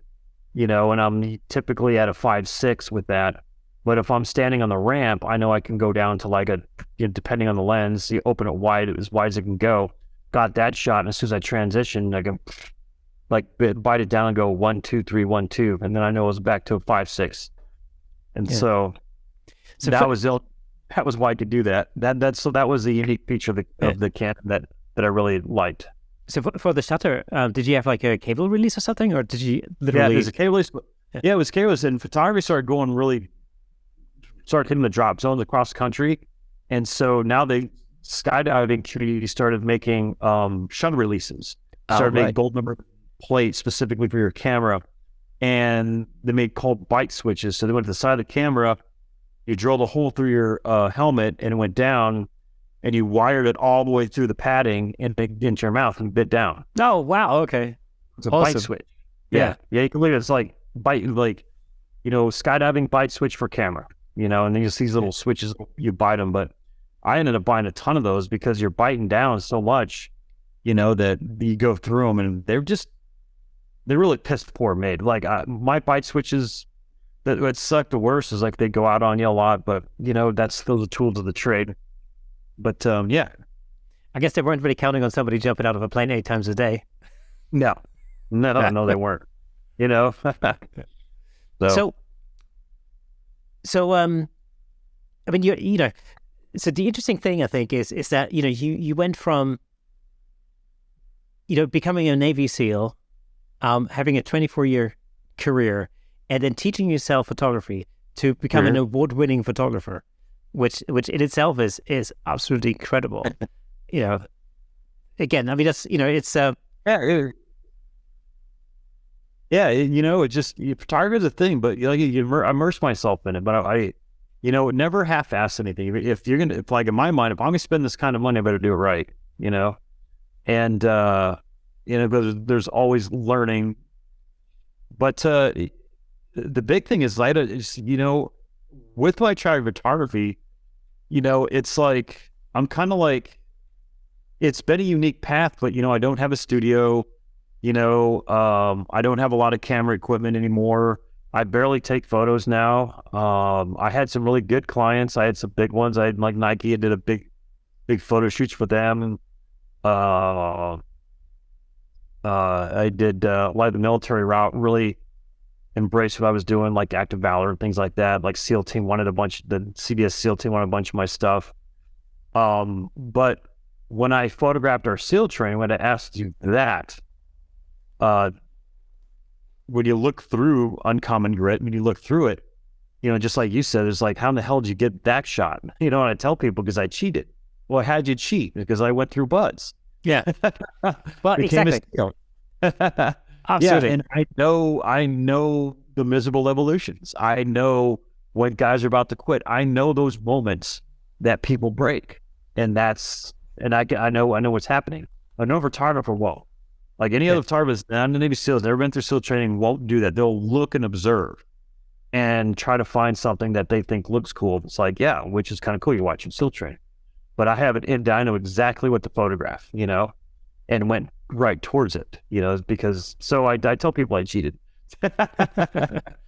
You know, and I'm typically at a 5.6 with that. But if I'm standing on the ramp, I know I can go down to like depending on the lens, you open it as wide as it can go. Got that shot, and as soon as I transition, I can like bite it down and go 1, 2, 3, 1, 2, and then I know it was back to a 5.6. And so that was why I could do that. That was the unique feature of the Canon that I really liked. So for the shutter, did you have like a cable release or something, or did you literally? Yeah, there's a cable release. Yeah, it was cableless, and photography started hitting the drop zones across the country, and so now the skydiving community started making shutter releases. Started making gold number plates specifically for your camera, and they made called bite switches. So they went to the side of the camera, you drilled a hole through your helmet, and it went down, and you wired it all the way through the padding and into your mouth and bit down. Oh wow, okay, it's a bite switch. Yeah, you can look at it. It's like skydiving bite switch for camera. You know, and then you see these little switches, you bite them. But I ended up buying a ton of those because you're biting down so much, you know, that you go through them, and they're really piss poor made. Like my bite switches, what sucked the worst is like they go out on you a lot, but you know, that's still the tools of the trade. But yeah. I guess they weren't really counting on somebody jumping out of a plane 8 times a day. No, they weren't. You know. So, I mean, you know, so the interesting thing I think is that, you know, you went from, you know, becoming a Navy SEAL, having a 24-year career, and then teaching yourself photography to become an award-winning photographer, which in itself is absolutely incredible. You know, again, I mean, that's, you know, it's yeah, you know, it just photography is a thing, but you immerse myself in it. But I you know, never half-ass anything. If like in my mind, if I'm gonna spend this kind of money, I better do it right. You know, and you know, there's always learning. But the big thing is, you know, with my travel photography, you know, it's like I'm kind of like, it's been a unique path, but you know, I don't have a studio. You know, I don't have a lot of camera equipment anymore. I barely take photos now. I had some really good clients. I had some big ones. I had like Nike. I did a big photo shoots for them. I did like the military route, really embraced what I was doing, like Active Valor and things like that. Like SEAL team the CBS SEAL team wanted a bunch of my stuff. But when I photographed our SEAL training, when I asked you that, when you look through Uncommon Grid, when you look through it, you know, just like you said, it's like, how in the hell did you get that shot? You know, and I tell people, because I cheated. Well, how'd you cheat? Because I went through buds. Yeah. Well, exactly. Absolutely. Yeah, and I know the miserable evolutions. I know when guys are about to quit. I know those moments that people break, and I know what's happening. I know a photographer won't. Like any other photographer, not the Navy SEALs, never been through SEAL training, won't do that. They'll look and observe and try to find something that they think looks cool. It's like, yeah, which is kind of cool. You're watching SEAL training. But I have it in, I know exactly what to photograph, you know, and went right towards it, you know, because, so I tell people I cheated.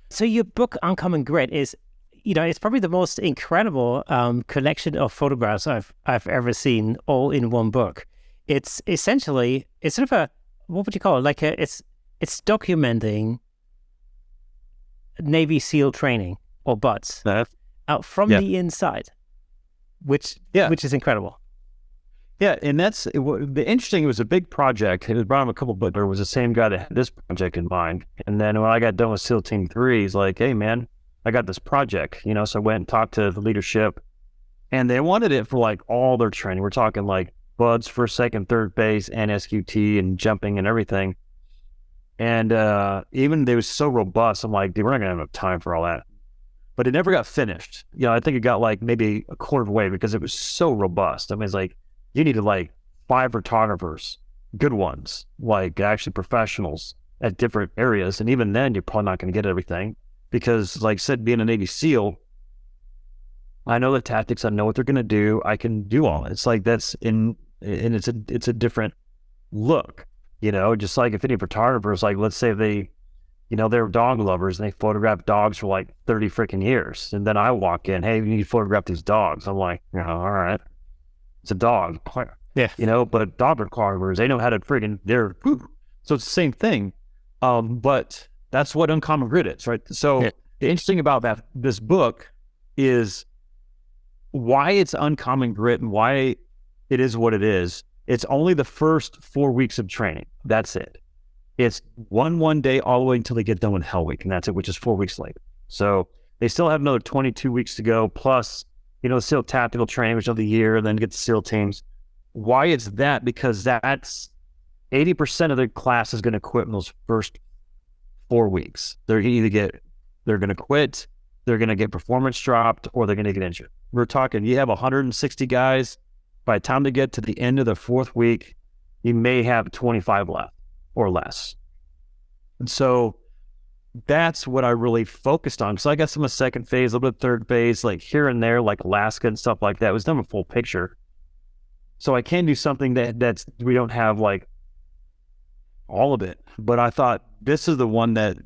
So your book, Uncommon Grid, is, you know, it's probably the most incredible collection of photographs I've ever seen, all in one book. It's essentially, it's sort of a, what would you call it? Like it's documenting Navy SEAL training or BUTS from the inside, which is incredible. Yeah, and the interesting. It was a big project. It was brought him a couple, but there was the same guy that had this project in mind. And then when I got done with SEAL Team 3, he's like, "Hey, man, I got this project." So I went and talked to the leadership, and they wanted it for like all their training. We're talking like buds, first, second, third base, and SQT, and jumping and everything. And even they was so robust. I'm like, dude, we're not gonna have enough time for all that. But it never got finished. I think it got like maybe a quarter of the way because it was so robust. I mean, it's like, you needed like 5 photographers, good ones, like actually professionals at different areas. And even then, you're probably not going to get everything because, like I said, being a Navy SEAL, I know the tactics. I know what they're going to do. I can do all. It's like and it's a different look. Just like if any photographers, like let's say they're dog lovers and they photograph dogs for like 30 freaking years, and then I walk in, hey, you need to photograph these dogs. I'm like, all right. It's a dog. Yeah. But dog photographers, they know how to friggin' so it's the same thing. But that's what Uncommon Grid is, right? So The interesting about this book is why it's Uncommon Grid and why it is what it is. It's only the first 4 weeks of training. That's it. It's one day all the way until they get done with Hell Week, and that's it, which is 4 weeks later. So they still have another 22 weeks to go, plus the SEAL tactical training, which of the year, and then get the SEAL teams. Why it's that? Because that's 80% of the class is going to quit in those first 4 weeks. They're going to quit, they're going to get performance dropped, or they're going to get injured. We're talking, you have 160 guys. By the time they get to the end of the 4th week, you may have 25 left or less. And so that's what I really focused on. So I got some of the second phase, a little bit of third phase, like here and there, like Alaska and stuff like that. It was never a full picture. So I can do something that's we don't have like all of it. But I thought this is the one that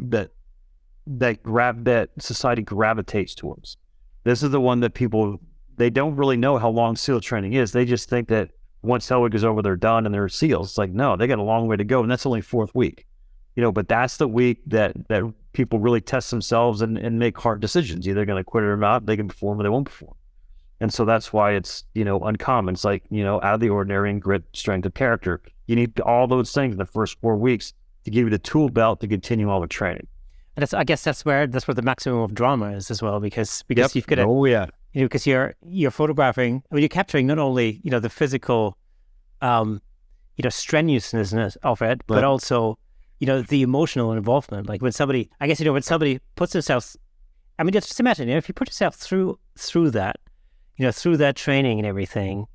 society gravitates towards. This is the one that people, they don't really know how long SEAL training is. They just think that once Hell Week is over, they're done and they're SEALs. It's like, no, they got a long way to go, and that's only 4th week. But that's the week that people really test themselves and make hard decisions. Either they're going to quit it or not. They can perform or they won't perform. And so that's why it's, uncommon. It's like, out of the ordinary and grit, strength of character. You need all those things in the first 4 weeks to give you the tool belt to continue all the training. And I guess that's where the maximum of drama is as well, because you've got to, because you're photographing, you're capturing not only, the physical, strenuousness of it, but also, the emotional involvement. Like when somebody puts themselves, just imagine, if you put yourself through that, through that training and everything,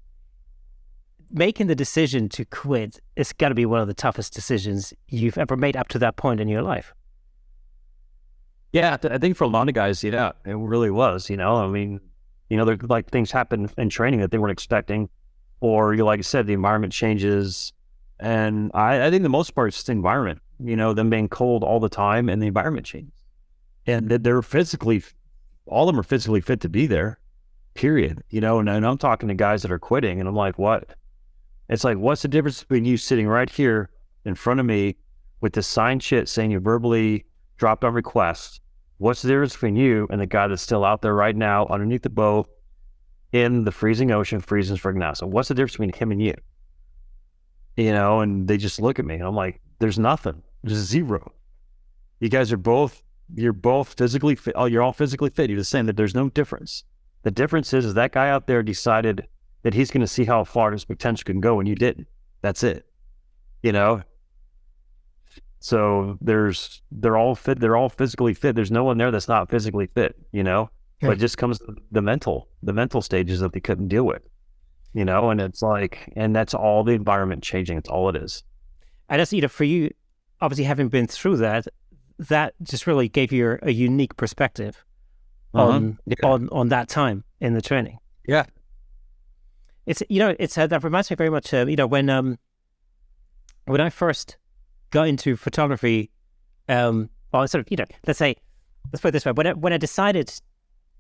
making the decision to quit is got to be one of the toughest decisions you've ever made up to that point in your life. Yeah, I think for a lot of guys, it really was, there like things happen in training that they weren't expecting, or like I said, the environment changes. And I think the most part is just the environment, them being cold all the time and the environment changes. And they're all of them are physically fit to be there, period. And I'm talking to guys that are quitting and I'm like, what? It's like, what's the difference between you sitting right here in front of me with this signed shit saying you verbally dropped on request? What's the difference between you and the guy that's still out there right now underneath the boat in the freezing ocean, freezing friggin' out? So what's the difference between him and you? And they just look at me and I'm like, there's nothing. There's zero. You're both physically fit. Oh, you're all physically fit. You're the same. That there's no difference. The difference is that guy out there decided that he's going to see how far his potential can go and you didn't. That's it. So they're all fit. They're all physically fit. There's no one there that's not physically fit, but it just comes to the mental stages that they couldn't deal with, and it's like, and that's all the environment changing. It's all it is. And that's, for you, obviously having been through that just really gave you a unique perspective on that time in the training. Yeah. It's, that reminds me very much, when I first got into photography, let's put it this way, when I decided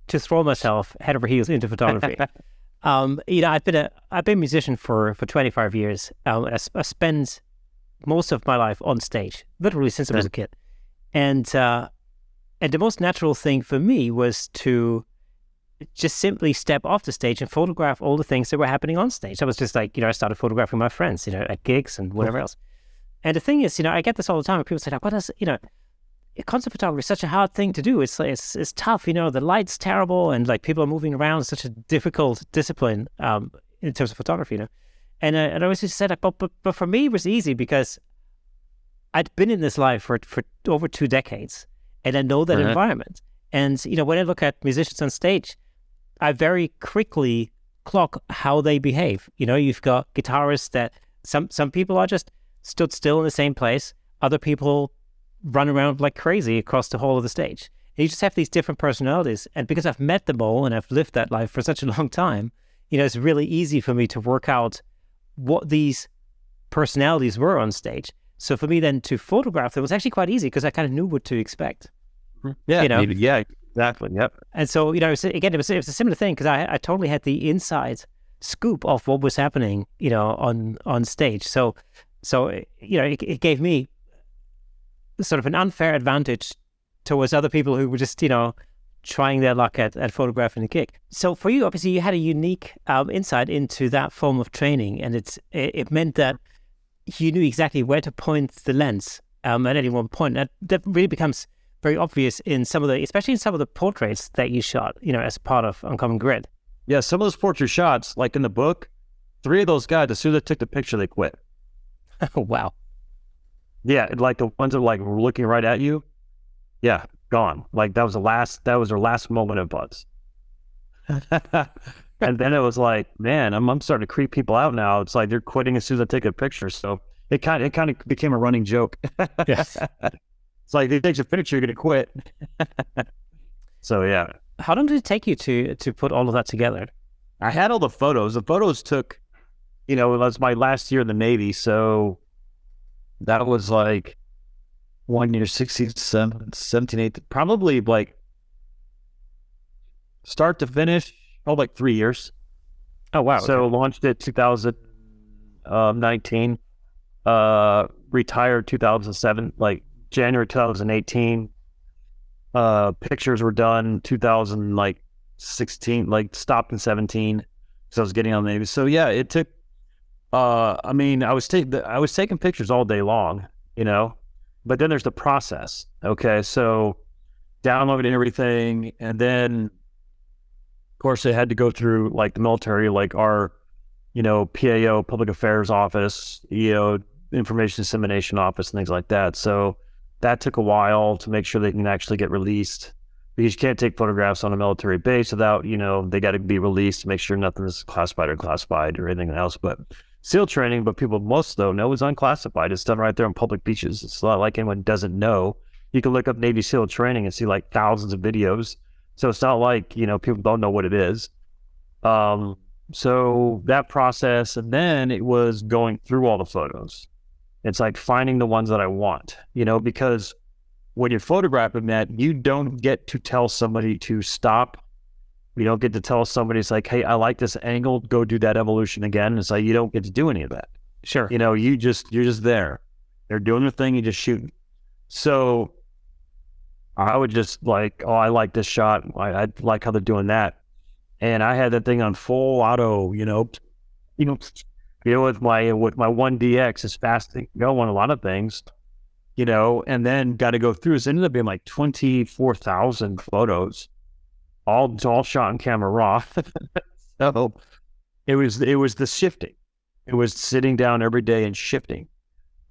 to throw myself head over heels into photography, I've been a musician for 25 years. I spend most of my life on stage, literally since I was a kid. And the most natural thing for me was to just simply step off the stage and photograph all the things that were happening on stage. I was just like, I started photographing my friends, at gigs and whatever else. And the thing is, I get this all the time. When people say, like, what is, concert photography is such a hard thing to do. It's tough, the light's terrible, and like people are moving around. It's such a difficult discipline in terms of photography, And I always just said, like, but for me, it was easy because I'd been in this life for over 2 decades, and I know that environment. And, when I look at musicians on stage, I very quickly clock how they behave. You've got guitarists that some people are just stood still in the same place. Other people run around like crazy across the whole of the stage. And you just have these different personalities. And because I've met them all and I've lived that life for such a long time, it's really easy for me to work out what these personalities were on stage. So for me then to photograph them was actually quite easy because I kind of knew what to expect. Yeah, yeah, exactly. Yep. And so, it was a similar thing because I totally had the inside scoop of what was happening, on stage. So it gave me sort of an unfair advantage towards other people who were just, trying their luck at photographing the gig. So for you, obviously, you had a unique insight into that form of training, and it meant that you knew exactly where to point the lens at any one point. That really becomes very obvious especially in some of the portraits that you shot, as part of Uncommon Grid. Yeah, some of those portrait shots, like in the book, 3 of those guys, as soon as they took the picture, they quit. Oh, wow. Yeah, like the ones that were looking right at you. Yeah, gone. Like that was their last moment of buzz. And then it was like, man, I'm starting to creep people out now. It's like they're quitting as soon as I take a picture. So it kind of became a running joke. Yes. It's like, if he takes a picture, you're going to quit. So, yeah. How long did it take you to put all of that together? I had all the photos. The photos took, it was my last year in the Navy. So that was like 1 year, 16, 17, 18, probably like start to finish, like 3 years. Oh, wow. So launched it 2019, retired 2007, like January 2018. Pictures were done 2016, like stopped in 17 because I was getting on the Navy. So yeah, it took. I was taking pictures all day long, but then there's the process. Okay, so downloading everything, and then of course they had to go through like the military, like our, PAO, Public Affairs Office, Information Dissemination Office, and things like that. So that took a while to make sure they can actually get released, because you can't take photographs on a military base without, they got to be released to make sure nothing is classified or anything else. But SEAL training, but people most though know is unclassified. It's done right there on public beaches. It's not like anyone doesn't know. You can look up Navy SEAL training and see like thousands of videos. So it's not like, people don't know what it is. So that process, and then it was going through all the photos. It's like finding the ones that I want, because when you're photographing that, you don't get to tell somebody to stop. You don't get to tell somebody, it's like, hey, I like this angle, go do that evolution again. It's like, you don't get to do any of that. Sure. You're just there. They're doing their thing, you just shoot. So I would just like, oh, I like this shot. I like how they're doing that. And I had that thing on full auto, with my 1DX as fast as it can go on a lot of things, and then got to go through. It ended up being like 24,000 photos, all shot in camera raw. So it was the shifting. It was sitting down every day and shifting.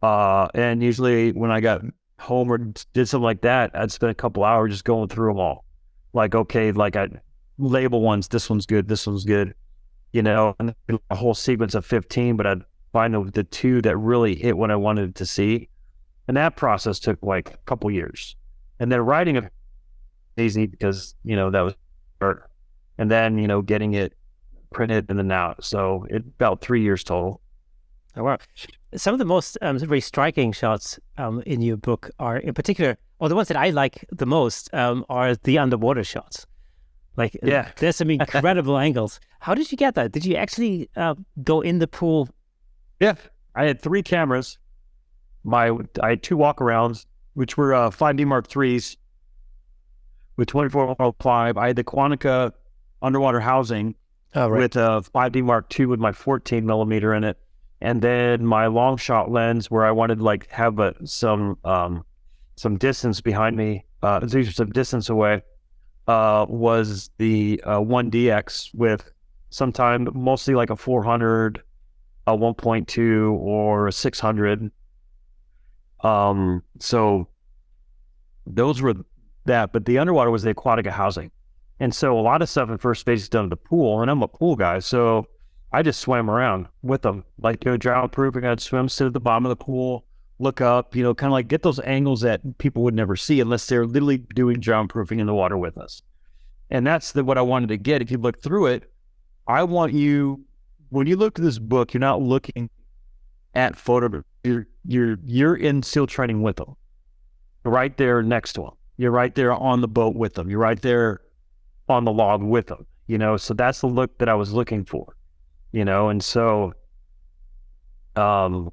And usually when I got home or did something like that, I'd spend a couple hours just going through them all. Like, okay, like I'd label ones, this one's good, and a whole sequence of 15, but I'd find the 2 that really hit what I wanted to see. And that process took like a couple years. And then writing it easy because, that was art. And then, getting it printed and then out. So it about 3 years total. Oh, wow. Some of the most very striking shots in your book are, in particular, or the ones that I like the most, are the underwater shots. Like, yeah, there's some incredible angles. How did you get that? Did you actually go in the pool? Yeah, I had 3 cameras. I had 2 walkarounds, which were 5D Mark IIIs with 24 5. I had the Quantica underwater housing with a 5D Mark II with my 14 millimeter in it. And then my long shot lens where I wanted like have some distance behind me, some distance away, was the 1DX with sometime mostly like a 400, a 1.2 or a 600. So those were that, but the underwater was the aquatica housing. And so a lot of stuff in first phase is done at the pool, and I'm a pool guy, so I just swam around with them, like drown proofing. I'd swim, sit at the bottom of the pool, look up, kind of like get those angles that people would never see unless they're literally doing drown proofing in the water with us. And that's what I wanted to get. If you look through it, I want you, when you look at this book, you're not looking at photo. You're in SEAL training with them. You're right there next to them. You're right there on the boat with them. You're right there on the log with them. So that's the look that I was looking for. And so, so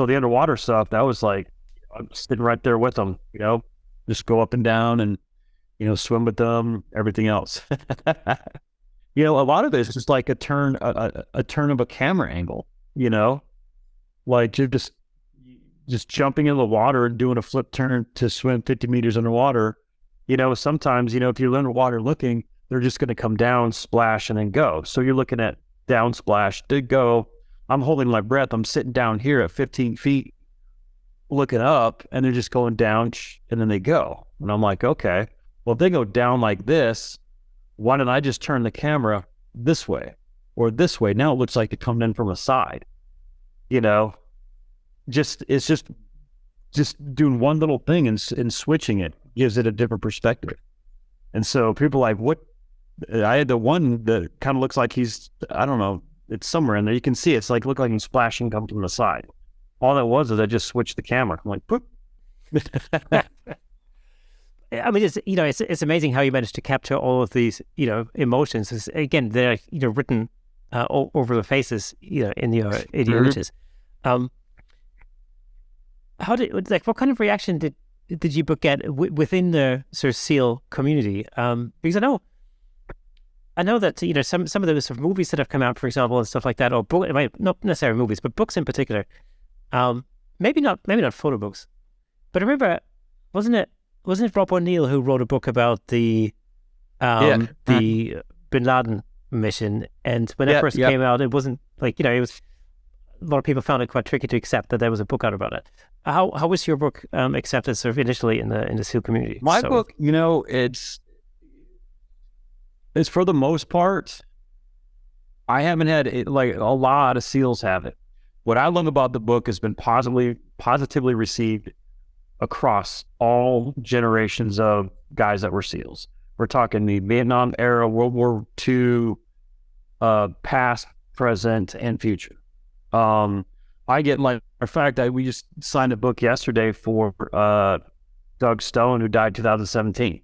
the underwater stuff, that was like, I'm sitting right there with them, just go up and down and, swim with them, everything else. A lot of it is just like a turn of a camera angle, like you're just jumping in the water and doing a flip turn to swim 50 meters underwater. Sometimes, if you're underwater looking, they're just going to come down, splash, and then go. So you're looking at down splash to go. I'm holding my breath. I'm sitting down here at 15 feet, looking up, and they're just going down, and then they go. And I'm like, okay, well, if they go down like this, why don't I just turn the camera this way or this way? Now it looks like it coming in from a side, it's just doing one little thing and switching it gives it a different perspective. And so people are like, what? I had the one that kind of looks like he's, I don't know, it's somewhere in there. You can see it's like, look like he's splashing come from the side. All that was is I just switched the camera. I'm like, boop. I mean, it's amazing how you managed to capture all of these, emotions. Again, they're, written over the faces, in the images. What kind of reaction did your book get within the sort of SEAL community? Because I know that some of those sort of movies that have come out, for example, and stuff like that, or not necessarily movies, but books in particular. Maybe not photo books, but I remember, wasn't it Rob O'Neill who wrote a book about the Bin Laden mission? And when it first came out, it wasn't like it was. A lot of people found it quite tricky to accept that there was a book out about it. How was your book accepted sort of initially in the SEAL community? My book, it's for the most part, I haven't had it, like a lot of SEALs have it. What I love about the book has been positively received across all generations of guys that were SEALs. We're talking the Vietnam era, World War II, past, present, and future. I get in fact, we just signed a book yesterday for Doug Stone, who died 2017.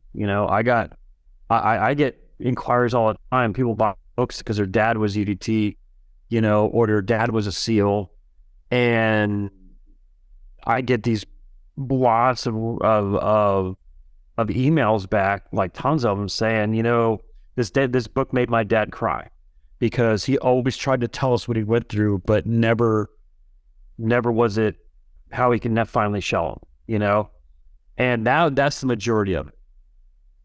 I get inquiries all the time. People buy books because their dad was UDT, or their dad was a SEAL, and I get these lots of emails back, like tons of them, saying, this book made my dad cry. Because he always tried to tell us what he went through, but never was it how he can finally show him, And now that's the majority of it.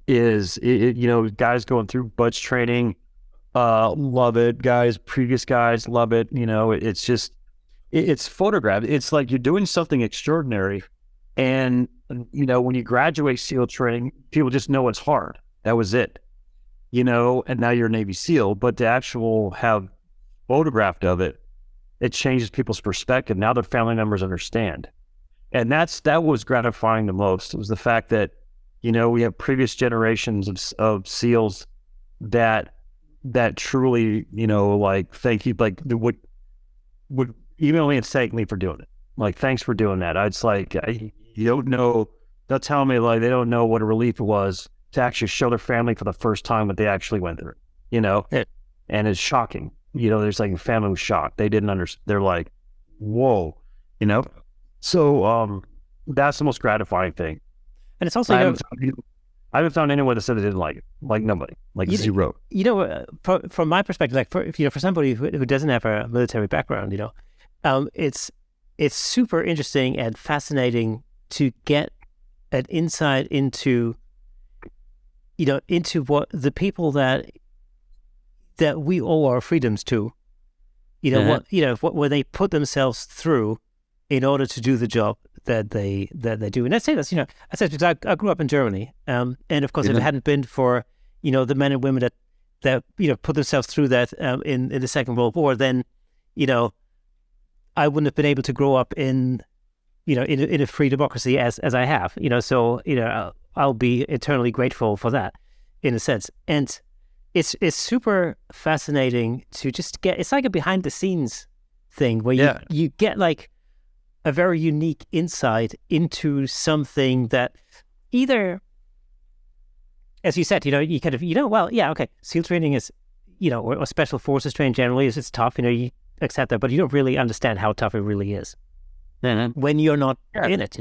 Is guys going through budge training, love it. Previous guys love it. It's just it's photographed. It's like you're doing something extraordinary, and when you graduate SEAL training, people just know it's hard. That was it. And now you're a Navy SEAL, but to actual have photographed of it, it changes people's perspective. Now their family members understand. And that was gratifying the most. It was the fact that, we have previous generations of SEALs that truly, thank you, like would email me and thank me for doing it. Like, thanks for doing that. It's like, you don't know, they'll tell me like they don't know what a relief it was to actually show their family for the first time what they actually went through, and it's shocking. There's like family was shocked. They didn't understand. They're like, whoa, so that's the most gratifying thing. And it's also, I haven't found anyone that said they didn't like it. Like nobody, like zero. From my perspective, like for somebody who doesn't have a military background, it's super interesting and fascinating to get an insight into what the people that we owe our freedoms to, what they put themselves through in order to do the job that they do. And I say this, because I grew up in Germany, and of course, if it hadn't been for the men and women that put themselves through that in the Second World War, then I wouldn't have been able to grow up in a free democracy as I have. So I'll be eternally grateful for that, in a sense. And it's super fascinating to just get. It's like a behind the scenes thing where you get like a very unique insight into something that either, as you said, you kind of, SEAL training is, or special forces training generally it's tough, you accept that, but you don't really understand how tough it really is when you're not in it,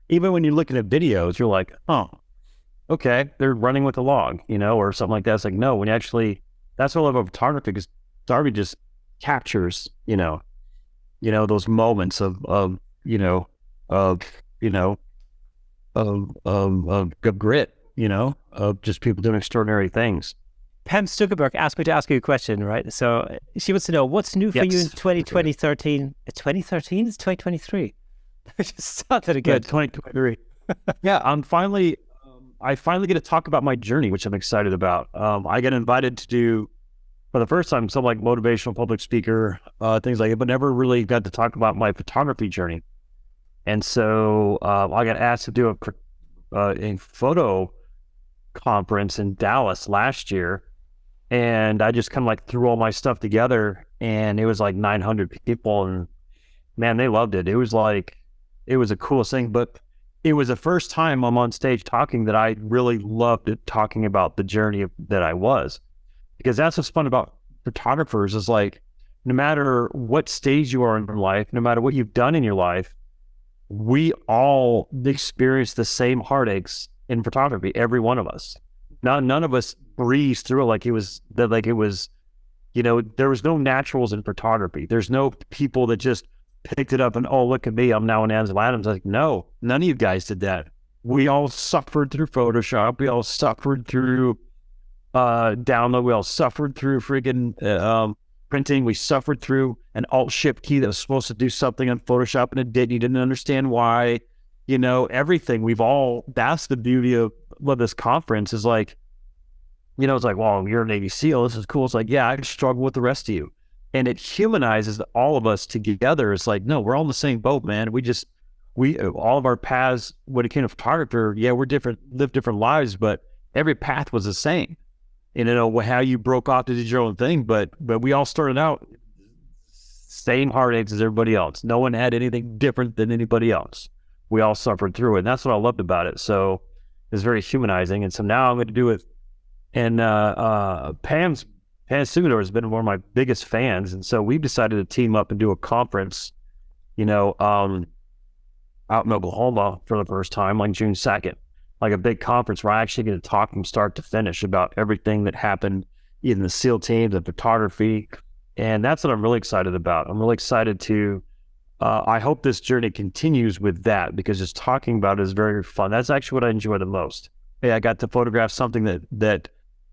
Even when you're looking at videos, you're like, oh, okay, they're running with a log, or something like that. It's like, no, when you actually, that's what I love about photography, because photography just captures, those moments of grit, of just people doing extraordinary things. Pam Stuckenberg asked me to ask you a question, right? So she wants to know, what's new for you in 2013? 2013? It's 2023. I just started again. Yeah, 2023. Yeah, I finally get to talk about my journey, which I'm excited about. I get invited to do, for the first time, some like motivational public speaker, things like that, but never really got to talk about my photography journey. And so I got asked to do a photo conference in Dallas last year. And I just kind of like threw all my stuff together, and it was like 900 people, and man, they loved it. It was the coolest thing, but it was the first time I'm on stage talking that I really loved it, talking about the journey that I was, because that's what's fun about photographers is like, no matter what stage you are in your life, no matter what you've done in your life, we all experience the same heartaches in photography, every one of us. None of us breezed through it like it was, there was no naturals in photography. There's no people that just picked it up and, oh, look at me, I'm now in Ansel Adams. Like, no, none of you guys did that. We all suffered through Photoshop. We all suffered through download. We all suffered through friggin' printing. We suffered through an Alt-Shift key that was supposed to do something on Photoshop and it didn't. You didn't understand why. Everything. That's the beauty of this conference is like, it's like, well, you're a Navy SEAL. This is cool. It's like, yeah, I struggle with the rest of you. And it humanizes all of us together. It's like, no, we're all in the same boat, man. All of our paths, when it came to photographer, we're different, live different lives, but every path was the same. And how you broke off to do your own thing, but we all started out same heartaches as everybody else. No one had anything different than anybody else. We all suffered through it. And that's what I loved about it. So it's very humanizing. And so now I'm going to do it. And Pam Stuckenberg has been one of my biggest fans. And so we've decided to team up and do a conference, out in Oklahoma for the first time, like June 2nd, like a big conference where I actually get to talk from start to finish about everything that happened in the SEAL teams and photography. And that's what I'm really excited about. I'm really excited to, I hope this journey continues with that, because just talking about it is very fun. That's actually what I enjoy the most. Hey, I got to photograph something that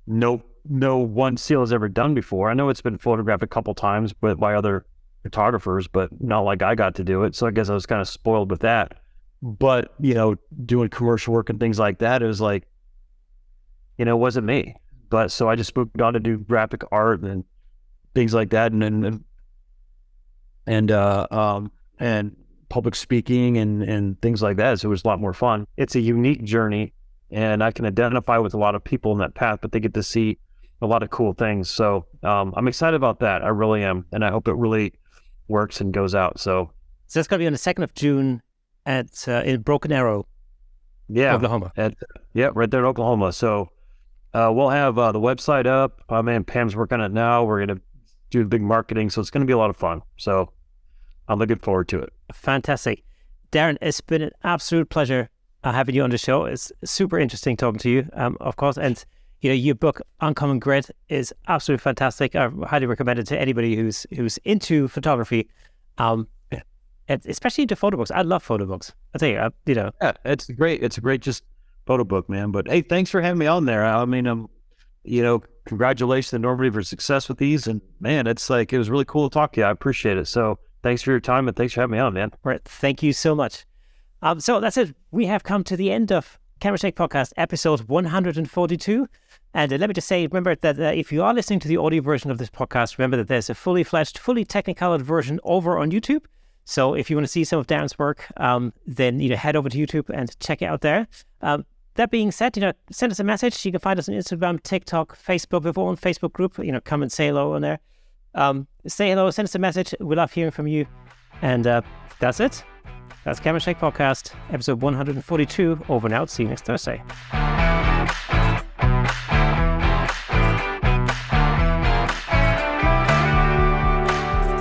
no one SEAL has ever done before. I know it's been photographed a couple times by other photographers, but not like I got to do it. So I guess I was kind of spoiled with that. But, doing commercial work and things like that, it was like, it wasn't me. But so I just moved on to do graphic art and things like that, and public speaking and things like that. So it was a lot more fun. It's a unique journey, and I can identify with a lot of people in that path, but they get to see a lot of cool things. So I'm excited about that. I really am. And I hope it really works and goes out. So that's going to be on the 2nd of June at in Broken Arrow, Oklahoma. Right there in Oklahoma. So we'll have the website up. Man, Pam's working on it now. We're going to do the big marketing. So it's going to be a lot of fun. So I'm looking forward to it. Fantastic. Darren, it's been an absolute pleasure having you on the show. It's super interesting talking to you, of course. And your book Uncommon Grid is absolutely fantastic. I highly recommend it to anybody who's into photography, especially into photo books. I love photo books. I tell you, Yeah, it's a great just photo book, man. But hey, thanks for having me on there. I mean, congratulations to Normandy for success with these. And man, it was really cool to talk to you. I appreciate it. So thanks for your time and thanks for having me on, man. All right. Thank you so much. So that's it. We have come to the end of Camera Shake Podcast, episode 142. And let me just say, remember that if you are listening to the audio version of this podcast, remember that there's a fully fledged, fully technicolored version over on YouTube. So if you want to see some of Darren's work, then head over to YouTube and check it out there. That being said, send us a message. You can find us on Instagram, TikTok, Facebook. We have our own Facebook group. Come and say hello on there. Say hello, send us a message. We love hearing from you. And that's it. That's Camera Shake Podcast, episode 142. Over and out. See you next Thursday.